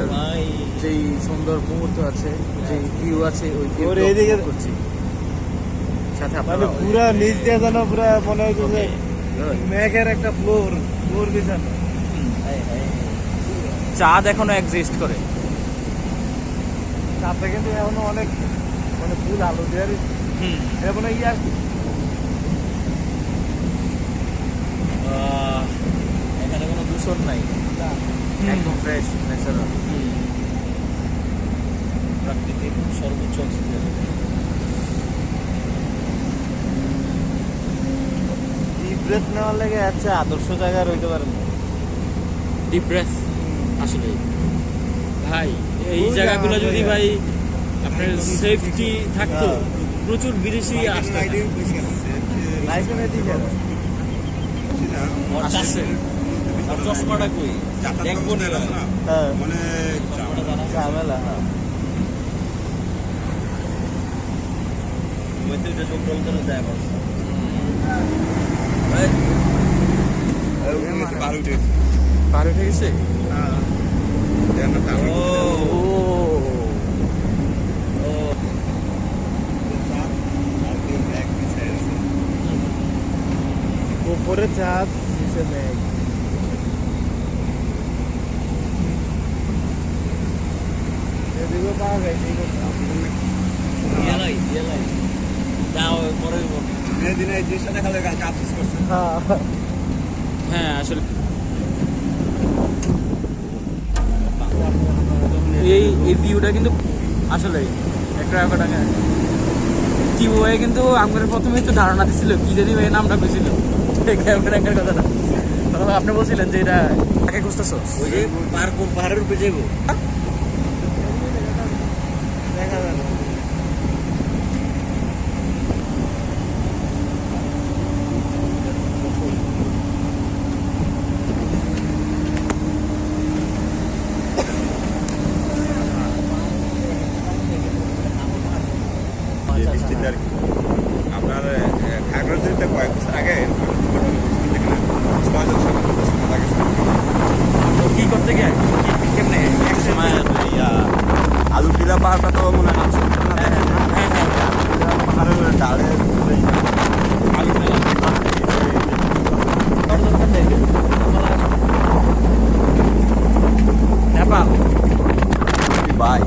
যেই সুন্দর মুহূর্ত আছে, যেই ভিউ আছে, ওই ভিউ করছি। সাথে আপনারা পুরা নিচ দিয়ে জানো, পুরা মনে হচ্ছে যে মেঘের একটা ফ্লোর বিছানো। চাঁদ এখনো এক্সিস্ট করে। চাঁদটা কিন্তু এখনো অনেক মানে ফুল আলো দিয়ে এখনো এখানে কোনো দূষণ নাই, একদম ফ্রেশ ন্যাচারাল প্রাকৃতিক সর্বোচ্চ অক্সিজেন। ব্রেথ নেওয়ার লাগে আচ্ছা আদর্শ জায়গা রইতে পারে না। ডিপ ব্রেথ আসলে ভাই এই ওই জায়গাগুলো জায়গা যদি হয়ে ভাই আপনার সেফটি থাকতো, প্রচুর বিদেশি আসতো। লাইফে মেদি কেন আসছে চশমাটা কই দেখবো না হ্যাঁ ঝামেলা হ্যাঁ পার উঠে গেছে। উপরে চাঁদ নিচে মেঘ এদিকেও পাওয়া যায় হ্যাঁ আসলে এই ভিউটা কিন্তু আসলে একটা টাকা কি হয়ে কিন্তু আমাদের প্রথমে তো ধারণা দিছিল কি যদি এই নামটা পেয়েছিল ক্যামেরার কথাটা। তখন আপনি বলছিলেন যে এটা কাকে খুঁজতেছো, ওই যে পাহাড়ের উপরে যাবো। দেখা যায় না আপনার খাগড়াছড়িতে কয়েক বছর আগে কি করতে গিয়ে কেমনে এক সময় আলু টিলা পাহাড়টা তো মনে হয় পাহাড়ের ডালে নেপাল বাই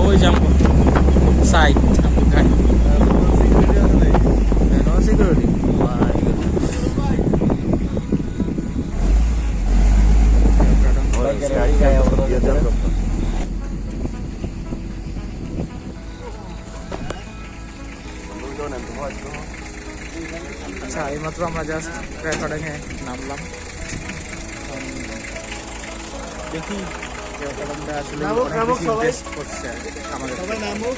ওই যাবো সাইড no security. আচ্ছা এইমাত্র আমরা জাস্ট ক্র্যাকডাঙে নামলাম। দেখি ক্র্যাকডাংটা আসলে নামুক, অনেক নামুক বেশি সবাই। ইমপ্রেস করছে আর কি আমাদের। সবাই নামুক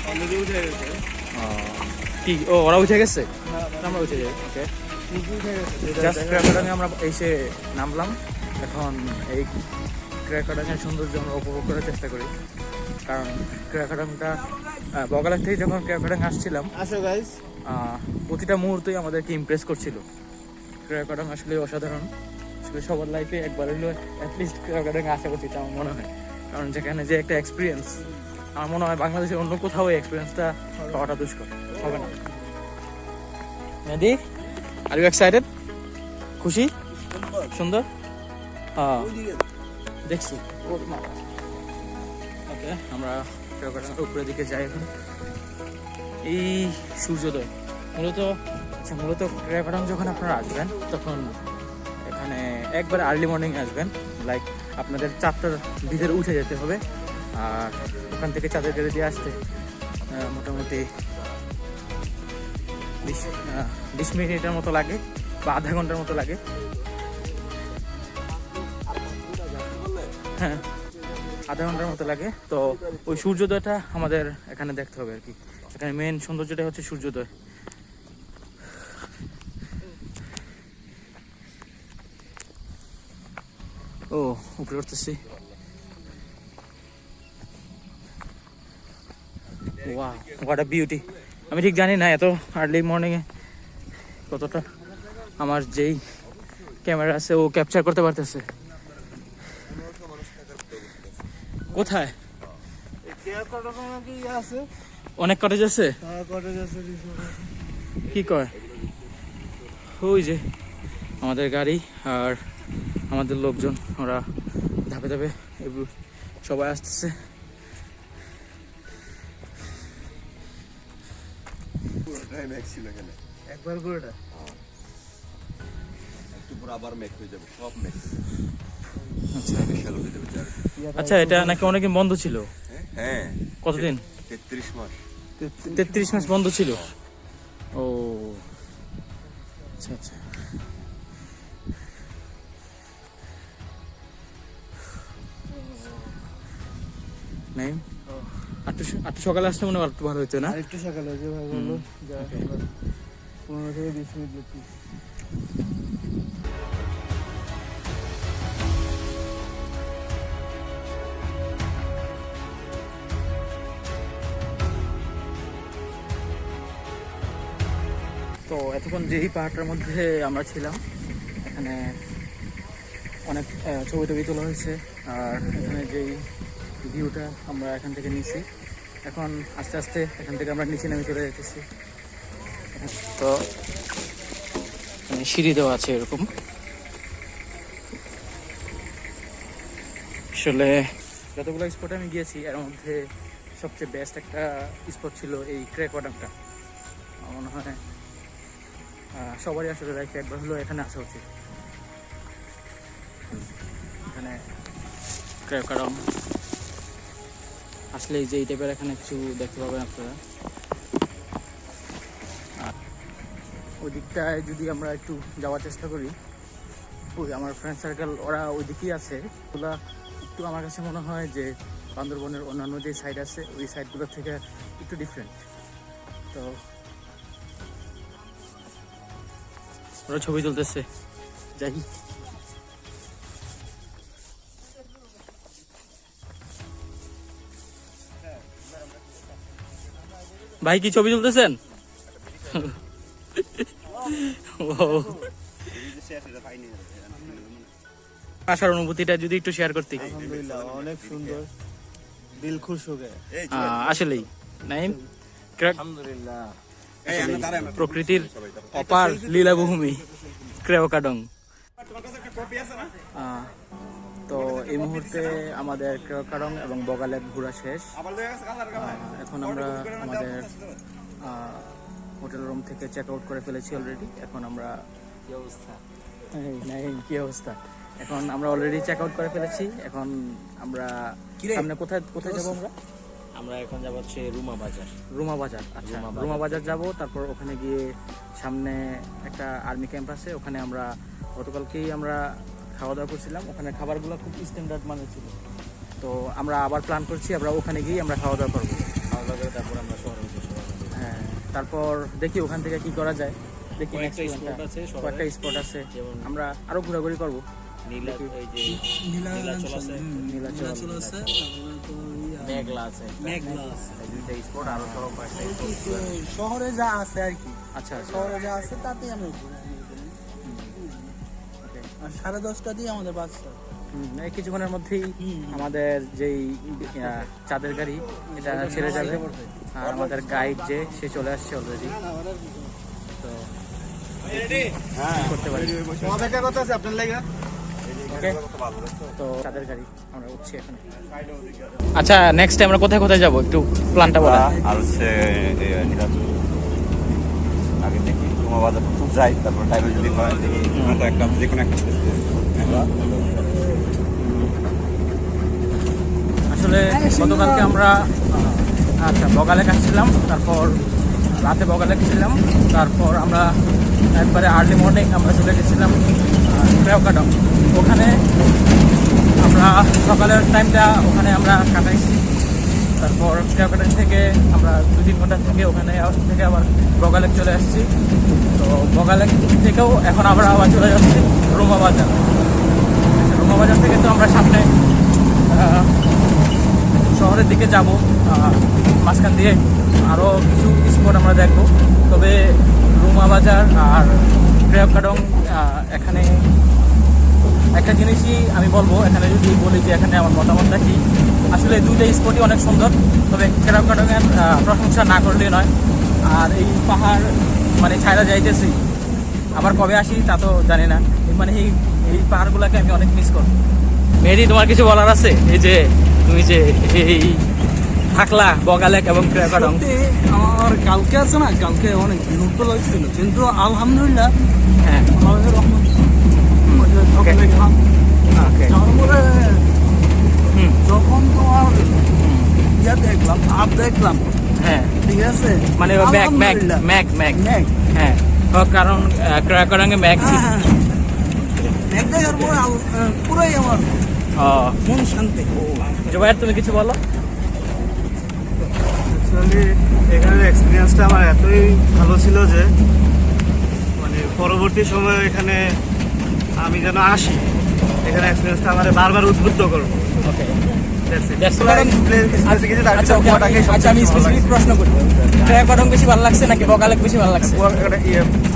অলরেডি উঠে গেছে কি ও ওরা উঠে গেছে, আমরা উঠে যাই। ওকে জাস্ট ক্র্যাকডাঙে আমরা এসে নামলাম। এখন এই ক্র্যাকডাঙের সৌন্দর্য আমরা উপভোগ করার চেষ্টা করি, কারণ ক্র্যাকডাংটা বগালের থেকে যখন ক্র্যাকডাং আসছিলাম আসো গাইস প্রতিটা মুহূর্তেই আমাদেরকে ইমপ্রেস করছিল। ক্র্যাকডাং আসলে অসাধারণ, আসলে সবার লাইফে একবার হলেও অ্যাটলিস্ট ক্র্যাকডাং আশা করছি, আমার মনে হয়। কারণ যেখানে যে একটা এক্সপিরিয়েন্স, আমার মনে হয় বাংলাদেশের অন্য কোথাও এই এক্সপিরিয়েন্সটা পাওয়াটা দুষ্কর হবে না। মেহেদি, আর ইউ এক্সাইটেড? খুশি? সুন্দর? হ্যাঁ দেখছি। ওকে আমরা ক্র্যাকডাংয়ের উপরের দিকে যাই এখন। এই সূর্যোদয় মূলত ক্র্যাকডাং যখন আপনারা আসবেন তখন এখানে একবার আর্লি মর্নিং আসবেন, লাইক আপনাদের 4টার ভিতরে উঠে যেতে হবে। আর ওখান থেকে চাঁদের গাড়ি দিয়ে আসতে মোটামুটি 20 মিনিটের মতো লাগে বা আধা ঘন্টার মতো লাগে। হ্যাঁ আধা ঘন্টার মতো লাগে। তো ওই সূর্যোদয়টা আমাদের এখানে দেখতে হবে আর কি। এখানে মেন সৌন্দর্যটা হচ্ছে সূর্যোদয়। ও উপরে উঠতেছি। Wow what a beauty. আমি ঠিক জানি না এত আর্লি মর্নিংয়ে কতটা আমার যেই ক্যামেরা আছে ও ক্যাপচার করতে পারতেছে। কোথায় আছে অনেক কটেজ আছে, কটেজ আছে কি কয় ওই যে আমাদের গাড়ি আর আমাদের লোকজন, ওরা ধাপে ধাপে সবাই আসতেছে। পুরোটাই মেঘ ছিল এখানে। একবার পুরোটা একটু পর আবার মেঘ হয়ে যাবে, সব মেঘ। আচ্ছা শ্যালো হয়ে যাবে চারিদিকে। আচ্ছা, এটা নাকি অনেকদিন বন্ধ ছিল। হ্যাঁ, কতদিন? 33 মাস। 33 মাস বন্ধ ছিল। ও আচ্ছা আচ্ছা। নেই আটটু সকালে আসলে মনে হয় একটু ভালো হতো না? আর একটু সকালে যে ভাই বললো যা 15 থেকে 20 মিনিট লাগছে। তো এতক্ষণ যেই পাহাড়টার মধ্যে আমরা ছিলাম, এখানে অনেক ছবি টবি তোলা হয়েছে, আর এখানে যেই ভিউটা আমরা এখান থেকে নিছি, এখন আস্তে আস্তে এখান থেকে আমরা নিচে নেমে চলে যেতেছি। তো মানে সিঁড়ি দেওয়া আছে এরকম। আসলে যতগুলো স্পটে আমি গিয়েছি এর মধ্যে সবচেয়ে বেস্ট একটা স্পট ছিল এই ক্র্যাকওয়াটারটা। আমার মনে হয় সবারই আসলে লাইফে একবার হলেও এখানে আসা উচিত। এখানে ক্র্যাকওয়াটার আসলে যে এই টাইপের এখানে কিছু দেখতে পাবেন আপনারা। আর ওই দিকটায় যদি আমরা একটু যাওয়ার চেষ্টা করি, ওই আমার ফ্রেন্ড সার্কেল ওরা ওই দিকেই আছে, ওগুলা একটু আমার কাছে মনে হয় যে বান্দরবনের অন্যান্য যে সাইড আছে ওই সাইডগুলোর থেকে একটু ডিফারেন্ট। তো ওরা ছবি তুলতেছে, যাই। ভাই কি ছবি তুলতেছেন? আসার অনুভূতিটা যদি একটু শেয়ার করতে। আলহামদুলিল্লাহ অনেক সুন্দর, দিল খুশ হয়ে গেছে। আসলেই নাইম আলহামদুলিল্লাহ প্রকৃতির অপার লীলাভূমি ক্রেওকাডং। তো এই মুহূর্তে আমাদের ক্রেওকাডং এবং বগালেক ঘোরা শেষ। এখন আমরা আমাদের হোটেল রুম থেকে চেক আউট করে ফেলেছি অলরেডি। এখন আমরা কি অবস্থা, কি অবস্থা, এখন আমরা অলরেডি চেক আউট করে ফেলেছি। এখন আমরা সামনে কোথায় কোথায় যাবো? আমরা এখন যাব হচ্ছে রুমা বাজার। রুমা বাজার, আচ্ছা রুমা বাজার যাব। তারপর ওখানে গিয়ে সামনে একটা আর্মি ক্যাম্প আছে, ওখানে আমরা গতকালকেই আমরা খাওয়া দাওয়া করছিলাম, ওখানে খাবারগুলো খুব স্ট্যান্ডার্ড মানের ছিল। তো আমরা আবার প্ল্যান করছি আমরা ওখানে গিয়ে আমরা খাওয়া দাওয়া করবো। খাওয়া দাওয়া করে তারপর আমরা শহরে উঠবো। হ্যাঁ, তারপর দেখি ওখান থেকে কি করা যায়। দেখি কয়েকটা স্পট আছে, কয়েকটা স্পট আছে, যেমন আমরা আরো ঘোরাঘুরি করবো। নীলা, ওই যে নীলাচল আছে, নীলাচল আছে, মেঘলা আছে, মেঘলা আছে। এই দুইটা স্পট আরো সব কয়েকটা স্পট। শহরে যা আছে আর কি, আচ্ছা শহরে যা আছে তাতেই আমরা ঘুরে নিয়ে গেলাম। আর 10:30 দিয়ে আমাদের বাস start। এই কিছুক্ষণের মধ্যেই আমাদের যেই চাঁদের গাড়ি এটা ছেড়ে যাবে, আর আমাদের গাইড যে সে চলে আসছে অলরেডি। তো করতে পারি একটা কথা আছে আপনার লাগা। ওকে, তো চাঁদের গাড়ি আমরা উঠছি এখন। আচ্ছা, নেক্সট আমরা কোথায় কোথায় যাবো একটু প্ল্যানটা বলা। আর হচ্ছে নীলাচল আগে দেখি, রুমা বাজার তো যাই, তারপর টাইমে যদি হয় দেখি হয়তো একটা যে কোনো একটা আসলে গতকালকে আমরা আচ্ছা বগালে কাটছিলাম, তারপর রাতে বগালে ছিলাম, তারপর আমরা একবারে আর্লি মর্নিং আমরা চলে গেছিলাম ক্রেওকাডং। ওখানে আমরা সকালের টাইমটা ওখানে আমরা কাটাইছি। তারপর ক্রেওকাডং থেকে আমরা 2-3 ঘন্টা থেকে ওখানে থেকে আবার বগালেক চলে আসছি। তো বগালেক থেকেও এখন আমরা আবার চলে যাচ্ছি রুমা বাজার। রুমা বাজার থেকে তো আমরা সামনে শহরের দিকে যাব, মাঝখান দিয়ে আরও কিছু স্পট আমরা দেখব। তবে রুমা বাজার আর ক্রেওকাডং এখানে একটা জিনিসই আমি বলবো, এখানে যদি বলি যে এখানে আমার মতামতটা কি, আসলে দুইটা স্পটই অনেক সুন্দর, তবে ক্রেওকাডংয়ের প্রশংসা না করলেই নয়। আর এই পাহাড় মানে ছায়া যাইতেছি, আবার কবে আসি তা তো জানি না, মানে এই পাহাড়গুলোকে আমি অনেক মিস করি। মেহেদি, তোমার কিছু বলার আছে? এই যে তুমি যে এই থাকলা বগালেক এবং ক্রেকাডং? সত্যি আমার কালকে আছে না, কালকে অনেক বিরক্ত লাগছিল, কিন্তু আলহামদুলিল্লাহ হ্যাঁ, আল্লাহর রহমত সকালে গেলাম। ওকে, যাওয়ার পরে হুম, যখন তোমার ইয়া দেখলাম, আপ দেখলাম, হ্যাঁ, ঠিক আছে, মানে আলহামদুলিল্লাহ। Mac Mac. হ্যাঁ, ও কারণ ক্রেকাডং এ ম্যাক ছিল। হ্যাঁ, ম্যাক দেখার পরে পুরাই আমার ও, মন শান্তি। জুবাইর তুমি কিছু বলো? অ্যাকচুয়ালি এখানের এক্সপিরিয়েন্সটা আমার এতই ভালো ছিল যে মানে পরবর্তী সময়ে এখানে আমি যেন আসি, এখানে এক্সপিরিয়েন্সটা আমার বারবার উদ্বুদ্ধ করবো। ওকে, That's it. That's আচ্ছা, আচ্ছা, আমি স্পেসিফিক প্রশ্ন করি, ক্রেকাডং বেশি ভালো লাগছে নাকি বগালেক বেশি ভালো লাগছে?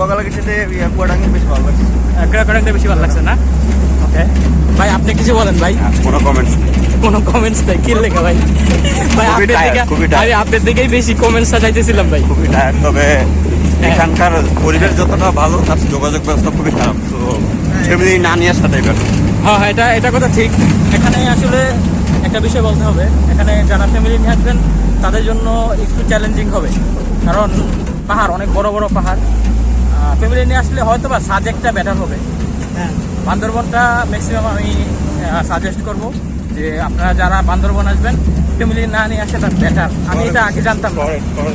বগালাগের সাথে কুয়াডাঙ্গি বেশি ভালো লাগছে। ক্রেকাডংটা বেশি ভালো লাগছে না? ওকে ভাই, আপনি কিছু বলেন ভাই। কোনো কমেন্টস নেই। কোনো কমেন্টস নাই, কি লেখা ভাই? ভাই খুবই আপনার tired, দিকে খুবই tired। আমি আপনার দিকেই বেশি কমেন্টসটা চাইতেছিলাম ভাই। খুবই টায়ার্ড, তবে এখানকার পরিবেশ যতটা ভালো তার যোগাযোগ ব্যবস্থা খুবই খারাপ, তো ফ্যামিলি না নিয়ে আসাটাই বেটার। হ্যাঁ হ্যাঁ, এটা কথা ঠিক। এখানে আসলে একটা বিষয় বলতে হবে, এখানে যারা ফ্যামিলি নিয়ে আসবেন তাদের জন্য একটু চ্যালেঞ্জিং হবে, কারণ পাহাড়, অনেক বড় বড় পাহাড়। ফ্যামিলি নিয়ে আসলে হয়তো বা সাজেকটা বেটার হবে। বান্দরবনটা ম্যাক্সিমাম আমি সাজেস্ট করব যে আপনারা যারা বান্দরবন আসবেন ফ্যামিলি না নিয়ে আসে, তার বেটার। আমি এটা আগে জানতাম না।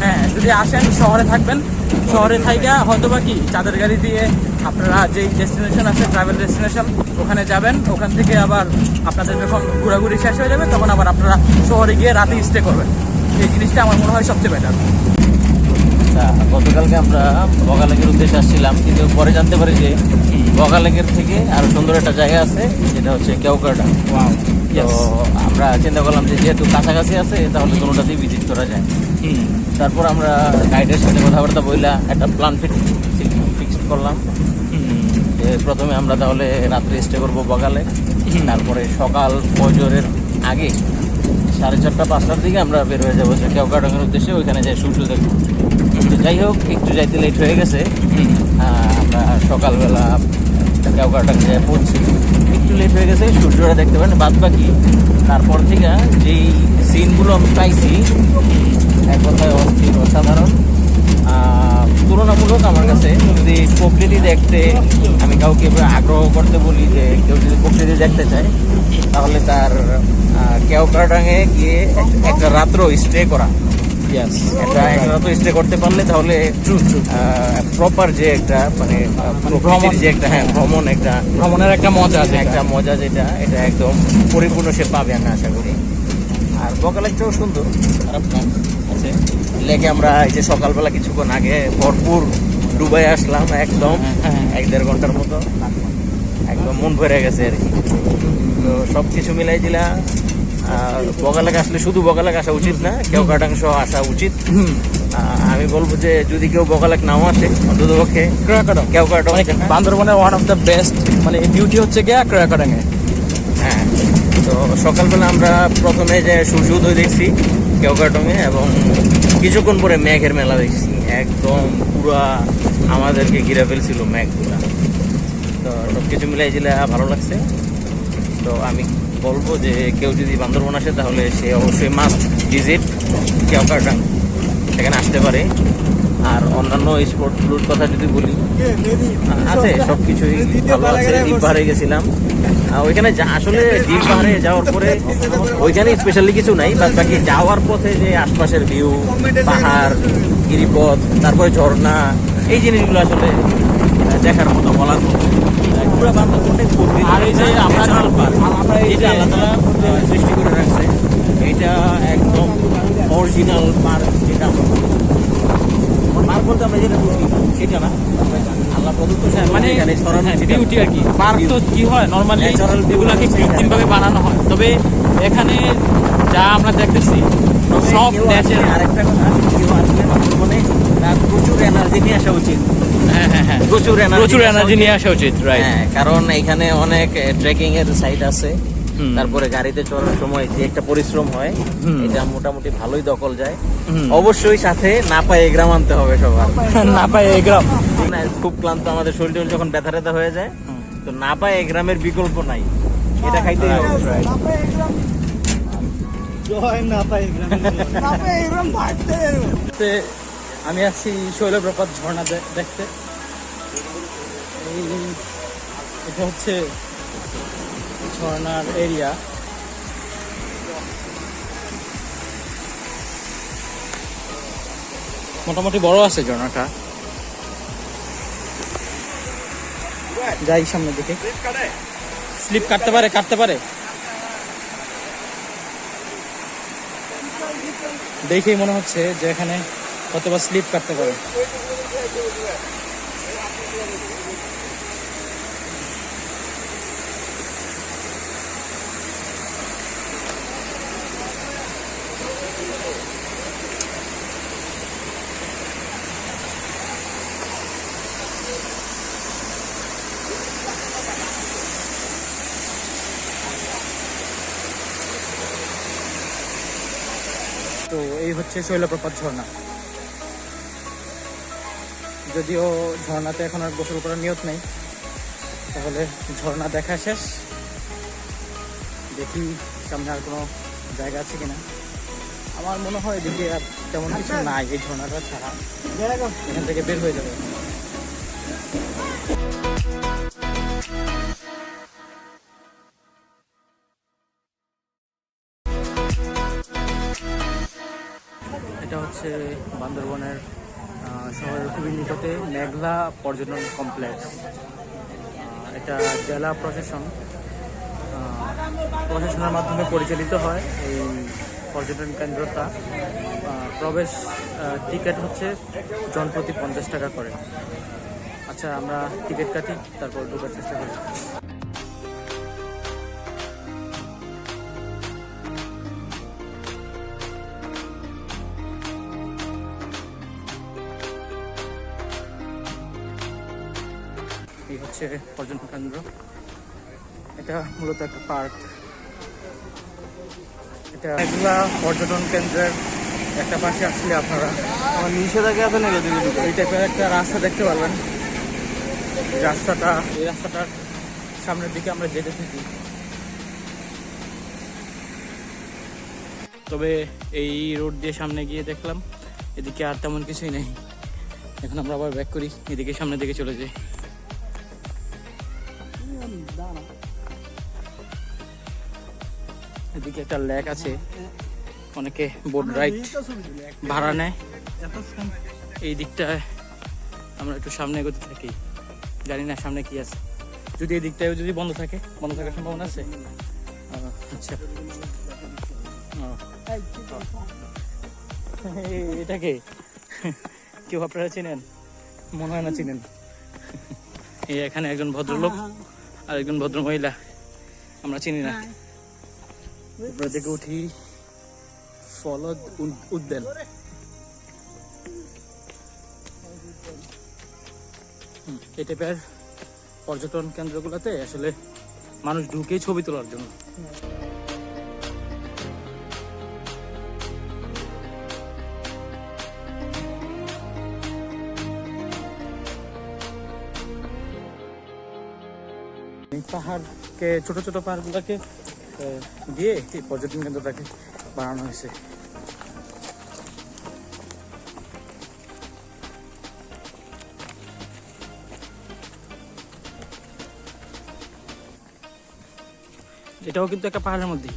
হ্যাঁ, যদি আসেন শহরে থাকবেন, শহরে থাইকা হয়তো বা কি চাঁদের গাড়ি দিয়ে আপনারা যেই ডেস্টিনেশন আছে, ট্রাভেল ডেস্টিনেশন, ওখানে যাবেন। ওখান থেকে আবার আপনাদের যখন ঘোরাঘুরি শেষ হয়ে যাবে তখন আবার আপনারা শহরে গিয়ে রাতে স্টে করবেন। এই জিনিসটা আমার মনে হয় সবচেয়ে বেটার। গতকালকে আমরা বগালেকের উদ্দেশ্যে আসছিলাম, কিন্তু পরে জানতে পারি যে বগালেকের থেকে আরো সুন্দর একটা জায়গা আছে, যেটা হচ্ছে কেওক্রাডাং। তো আমরা চিন্তা করলাম যে যেহেতু কাছাকাছি আছে তাহলে কোনোটাতেই ভিজিট করা যায়। তারপর আমরা গাইডের সাথে কথাবার্তা বইলা একটা প্ল্যান ফিক্সড করলাম যে প্রথমে আমরা তাহলে রাত্রে স্টে করবো বগালে, তারপরে সকাল ফজরের আগে 4:30-5টার দিকে আমরা বের হয়ে যাবো কেওক্রাডাংয়ের উদ্দেশ্যে, ওইখানে যাই সূর্য দেখবো। তো যাই হোক, একটু যাইতে লেট হয়ে গেছে, আমরা সকালবেলা কেওক্রাডাং যেয়ে পৌঁছি, একটু লেট হয়ে গেছে, সূর্যটা দেখতে পারেন। বাদ বাকি তারপর থেকে যেই সিনগুলো আমি পাইছি এক কথায় অস্থির, অসাধারণ। তুলনামূলক আমার কাছে যদি প্রকৃতি দেখতে আমি কাউকে আগ্রহ করতে বলি যে কেউ যদি প্রকৃতি দেখতে চায় তাহলে তার কেওক্রাডাংয়ে গিয়ে একটা রাত্র স্টে করা, একটা রাত্র স্টে করতে পারলে তাহলে প্রপার যে একটা মানে প্রকৃতির যে একটা ভ্রমণ, একটা ভ্রমণের একটা মজা আছে, একটা মজা যেটা এটা একদম পরিপূর্ণ সে পাবে আমি আশা করি। আর বগালেকটাও সুন্দর, খারাপ না আছে। লেকে আমরা এই যে সকালবেলা কিছুক্ষণ আগে ভরপুর ডুবাই আসলাম, একদম 1-1.5 ঘন্টার মতো, একদম মন ভরে গেছে আর কি। তো সব কিছু মিলাই দিলা বগালেক আসলে শুধু বগালেক আসা উচিত না, কেওক্রাডাং সহ আসা উচিত। আমি বলবো যে যদি কেউ বগালেক নাও আসে অন্তত পক্ষে কেওক্রাডাং, বান্দরবনের ওয়ান অফ দ্য বেস্ট মানে বিউটি হচ্ছে গিয়া ক্রেকাডাং এ। হ্যাঁ, তো সকালবেলা আমরা প্রথমে যে সূর্যোদয় দেখছি কেওক্রাডাংয়ে, এবং কিছুক্ষণ পরে মেঘের মেলা দেখছি, একদম পুরা আমাদেরকে ঘিরে ফেলছিল মেঘগুলা। তো সব কিছু মিলাই দিলে ভালো লাগছে। তো আমি বলবো যে কেউ যদি বান্দরবন আসে তাহলে সে অবশ্যই মাস্ট ভিজিট কেওক্রাডাং, সেখানে আসতে পারে। আর অন্যান্য স্পটগুলোর কথা যদি বলি, আছে সব কিছুই ভালো আছে। দ্বীপ পাহাড়ে গেছিলাম, ওইখানে আসলে দ্বীপ পাহাড়ে যাওয়ার পরে ওইখানে স্পেশালি কিছু নাই, বাদ বাকি যাওয়ার পথে যে আশপাশের ভিউ, পাহাড়, গিরিপথ, তারপরে ঝর্ণা, এই জিনিসগুলো আসলে দেখার মতো, বলার মতো। পুরো বান্দরবনটাই আর এই যে আমরা এইটা আল্লাহ তাআলা সৃষ্টি করে রাখছে, এইটা একদম অরিজিনাল পার্ক, যেটা পার্ক বলতে আমরা যেটা বুঝি সেটা না, আল্লাহ প্রদত্ত মানে বিউটি আর কি। পার্ক তো কি হয় নর্মালি Natural view এগুলাকে কৃত্রিমভাবে বানানো হয়, তবে এখানে যা আমরা দেখতেছি সব ন্যাচারাল। আরেকটা কথা, কেউ আসলে বান্দরবনে তার প্রচুর এনার্জি নিয়ে আসা উচিত। হ্যাঁ, প্রচুর এনার্জি নিয়ে আসা উচিত, রাইট। হ্যাঁ, কারণ এখানে অনেক ট্রেকিং এর সাইট আছে, তারপরে গাড়িতে চড়ার সময় যে একটা পরিশ্রম হয়, এটা মোটামুটি ভালোই দখল যায়। অবশ্যই সাথে না পায়ে গ্রাম আনতে হবে সবার। না পাই এই গ্রাম, খুব ক্লান্ত আমাদের শরীর যখন ব্যথা ট্যাথা হয়ে যায়, তো না পায়ে গ্রামের বিকল্প নাই, এটা খাইতেই হবে। জয় না পাই তে আমি আছি শৈলপ্রপাত ঝর্ণা দেখতে। এটা হচ্ছে ঝর্ণার এরিয়া। মোটামুটি বড় আছে ঝর্ণাটা। যাই সামনের দিকে। স্লিপ কাটতে পারে দেখেই মনে হচ্ছে যে এখানে হয়তোবা স্লিপ কাটতে পারে। তো এই হচ্ছে শৈলপ্রপাত ঝর্ণা। যদিও ঝর্ণাতে এখন আর গোসল করার নিয়ত নেই, তাহলে ঝর্ণা দেখা শেষ। দেখি সামনে আর কোনো জায়গা আছে কিনা। আমার মনে হয় এদিকে আর তেমন কিছু নাই, এই ঝর্ণাটা ছাড়া এখান থেকে বের হয়ে যাবে। এটা হচ্ছে বান্দরবনের শহরের খুবই নিকটে মেঘলা পর্যটন কমপ্লেক্স। এটা জেলা প্রশাসনের মাধ্যমে পরিচালিত হয় এই পর্যটন কেন্দ্রটা। প্রবেশ টিকিট হচ্ছে জনপ্রতি 50 টাকা করে। আচ্ছা, আমরা টিকিট কাটি, তারপর ঢোকার চেষ্টা করি। এই হচ্ছে পর্যটন কেন্দ্র। এটা মূলত একটা পার্ক। এটা মেঘলা পর্যটন কেন্দ্রের একটা পাশে আসলে আপনারা আমার নিষেধাজ্ঞা আছে নাকি এই টাইপের একটা রাস্তা দেখতে পারবেন। এই রাস্তাটার সামনের দিকে আমরা যেতে থাকি। তবে এই রোড দিয়ে সামনে গিয়ে দেখলাম এদিকে আর তেমন কিছুই নেই। এখন আমরা আবার ব্যাক করি, এদিকে সামনের দিকে চলে যাই। এদিকে একটা লেক আছে, অনেকে বোট রাইড ভাড়া নেয়। এই দিকটায় আমরা একটু সামনে এগোতে থাকি, জানি না সামনে কি আছে। যদি এই দিকটায় যদি বন্ধ থাকার সম্ভাবনা আছে। আচ্ছা, এটাকে কেউ আপনারা চিনেন? মনে হয় না চিনেন। এই এখানে একজন ভদ্রলোক আর একজন ভদ্র মহিলা, আমরা চিনি না। উপরের দিকে উঠি, ফলদ উদ্যান। এই টাইপের পর্যটন কেন্দ্রগুলোতে আসলে মানুষ ঢুকেই ছবি তোলার জন্য। পাহাড়কে, ছোট ছোট পাহাড়গুলোকে দিয়ে এই পর্যটন কেন্দ্রটাকে বানানো হয়েছে। এটাও কিন্তু একটা পাহাড়ের মধ্যেই,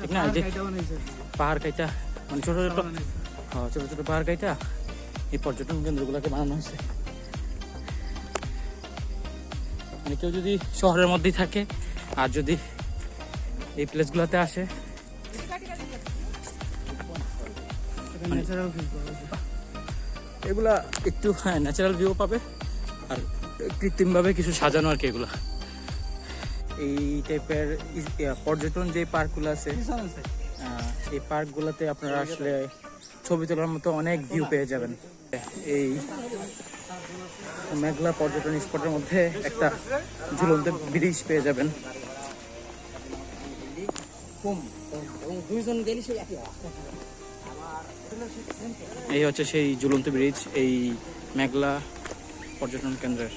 ঠিক না? যে পাহাড় কাইটা, মানে ছোট ছোট পাহাড় কাইটা এই পর্যটন কেন্দ্রগুলোকে বানানো হয়েছে। মানে কেউ যদি শহরের মধ্যেই থাকে আর যদি এই প্লেসগুলোতে আসে, এগুলা একটু ন্যাচারাল ভিউ পাবে। আর কৃত্রিমভাবে কিছু সাজানো আর কি এগুলা। এই টাইপের পর্যটন যে পার্কগুলো আছে, এই পার্কগুলোতে আপনারা আসলে ছবি তোলার মতো অনেক ভিউ পেয়ে যাবেন। এই মেঘলা পর্যটন স্পটের মধ্যে একটা ঝুলন্ত ব্রিজ পেয়ে যাবেন। এই হচ্ছে সেই ঝুলন্ত ব্রিজ এই মেঘলা পর্যটন কেন্দ্রের।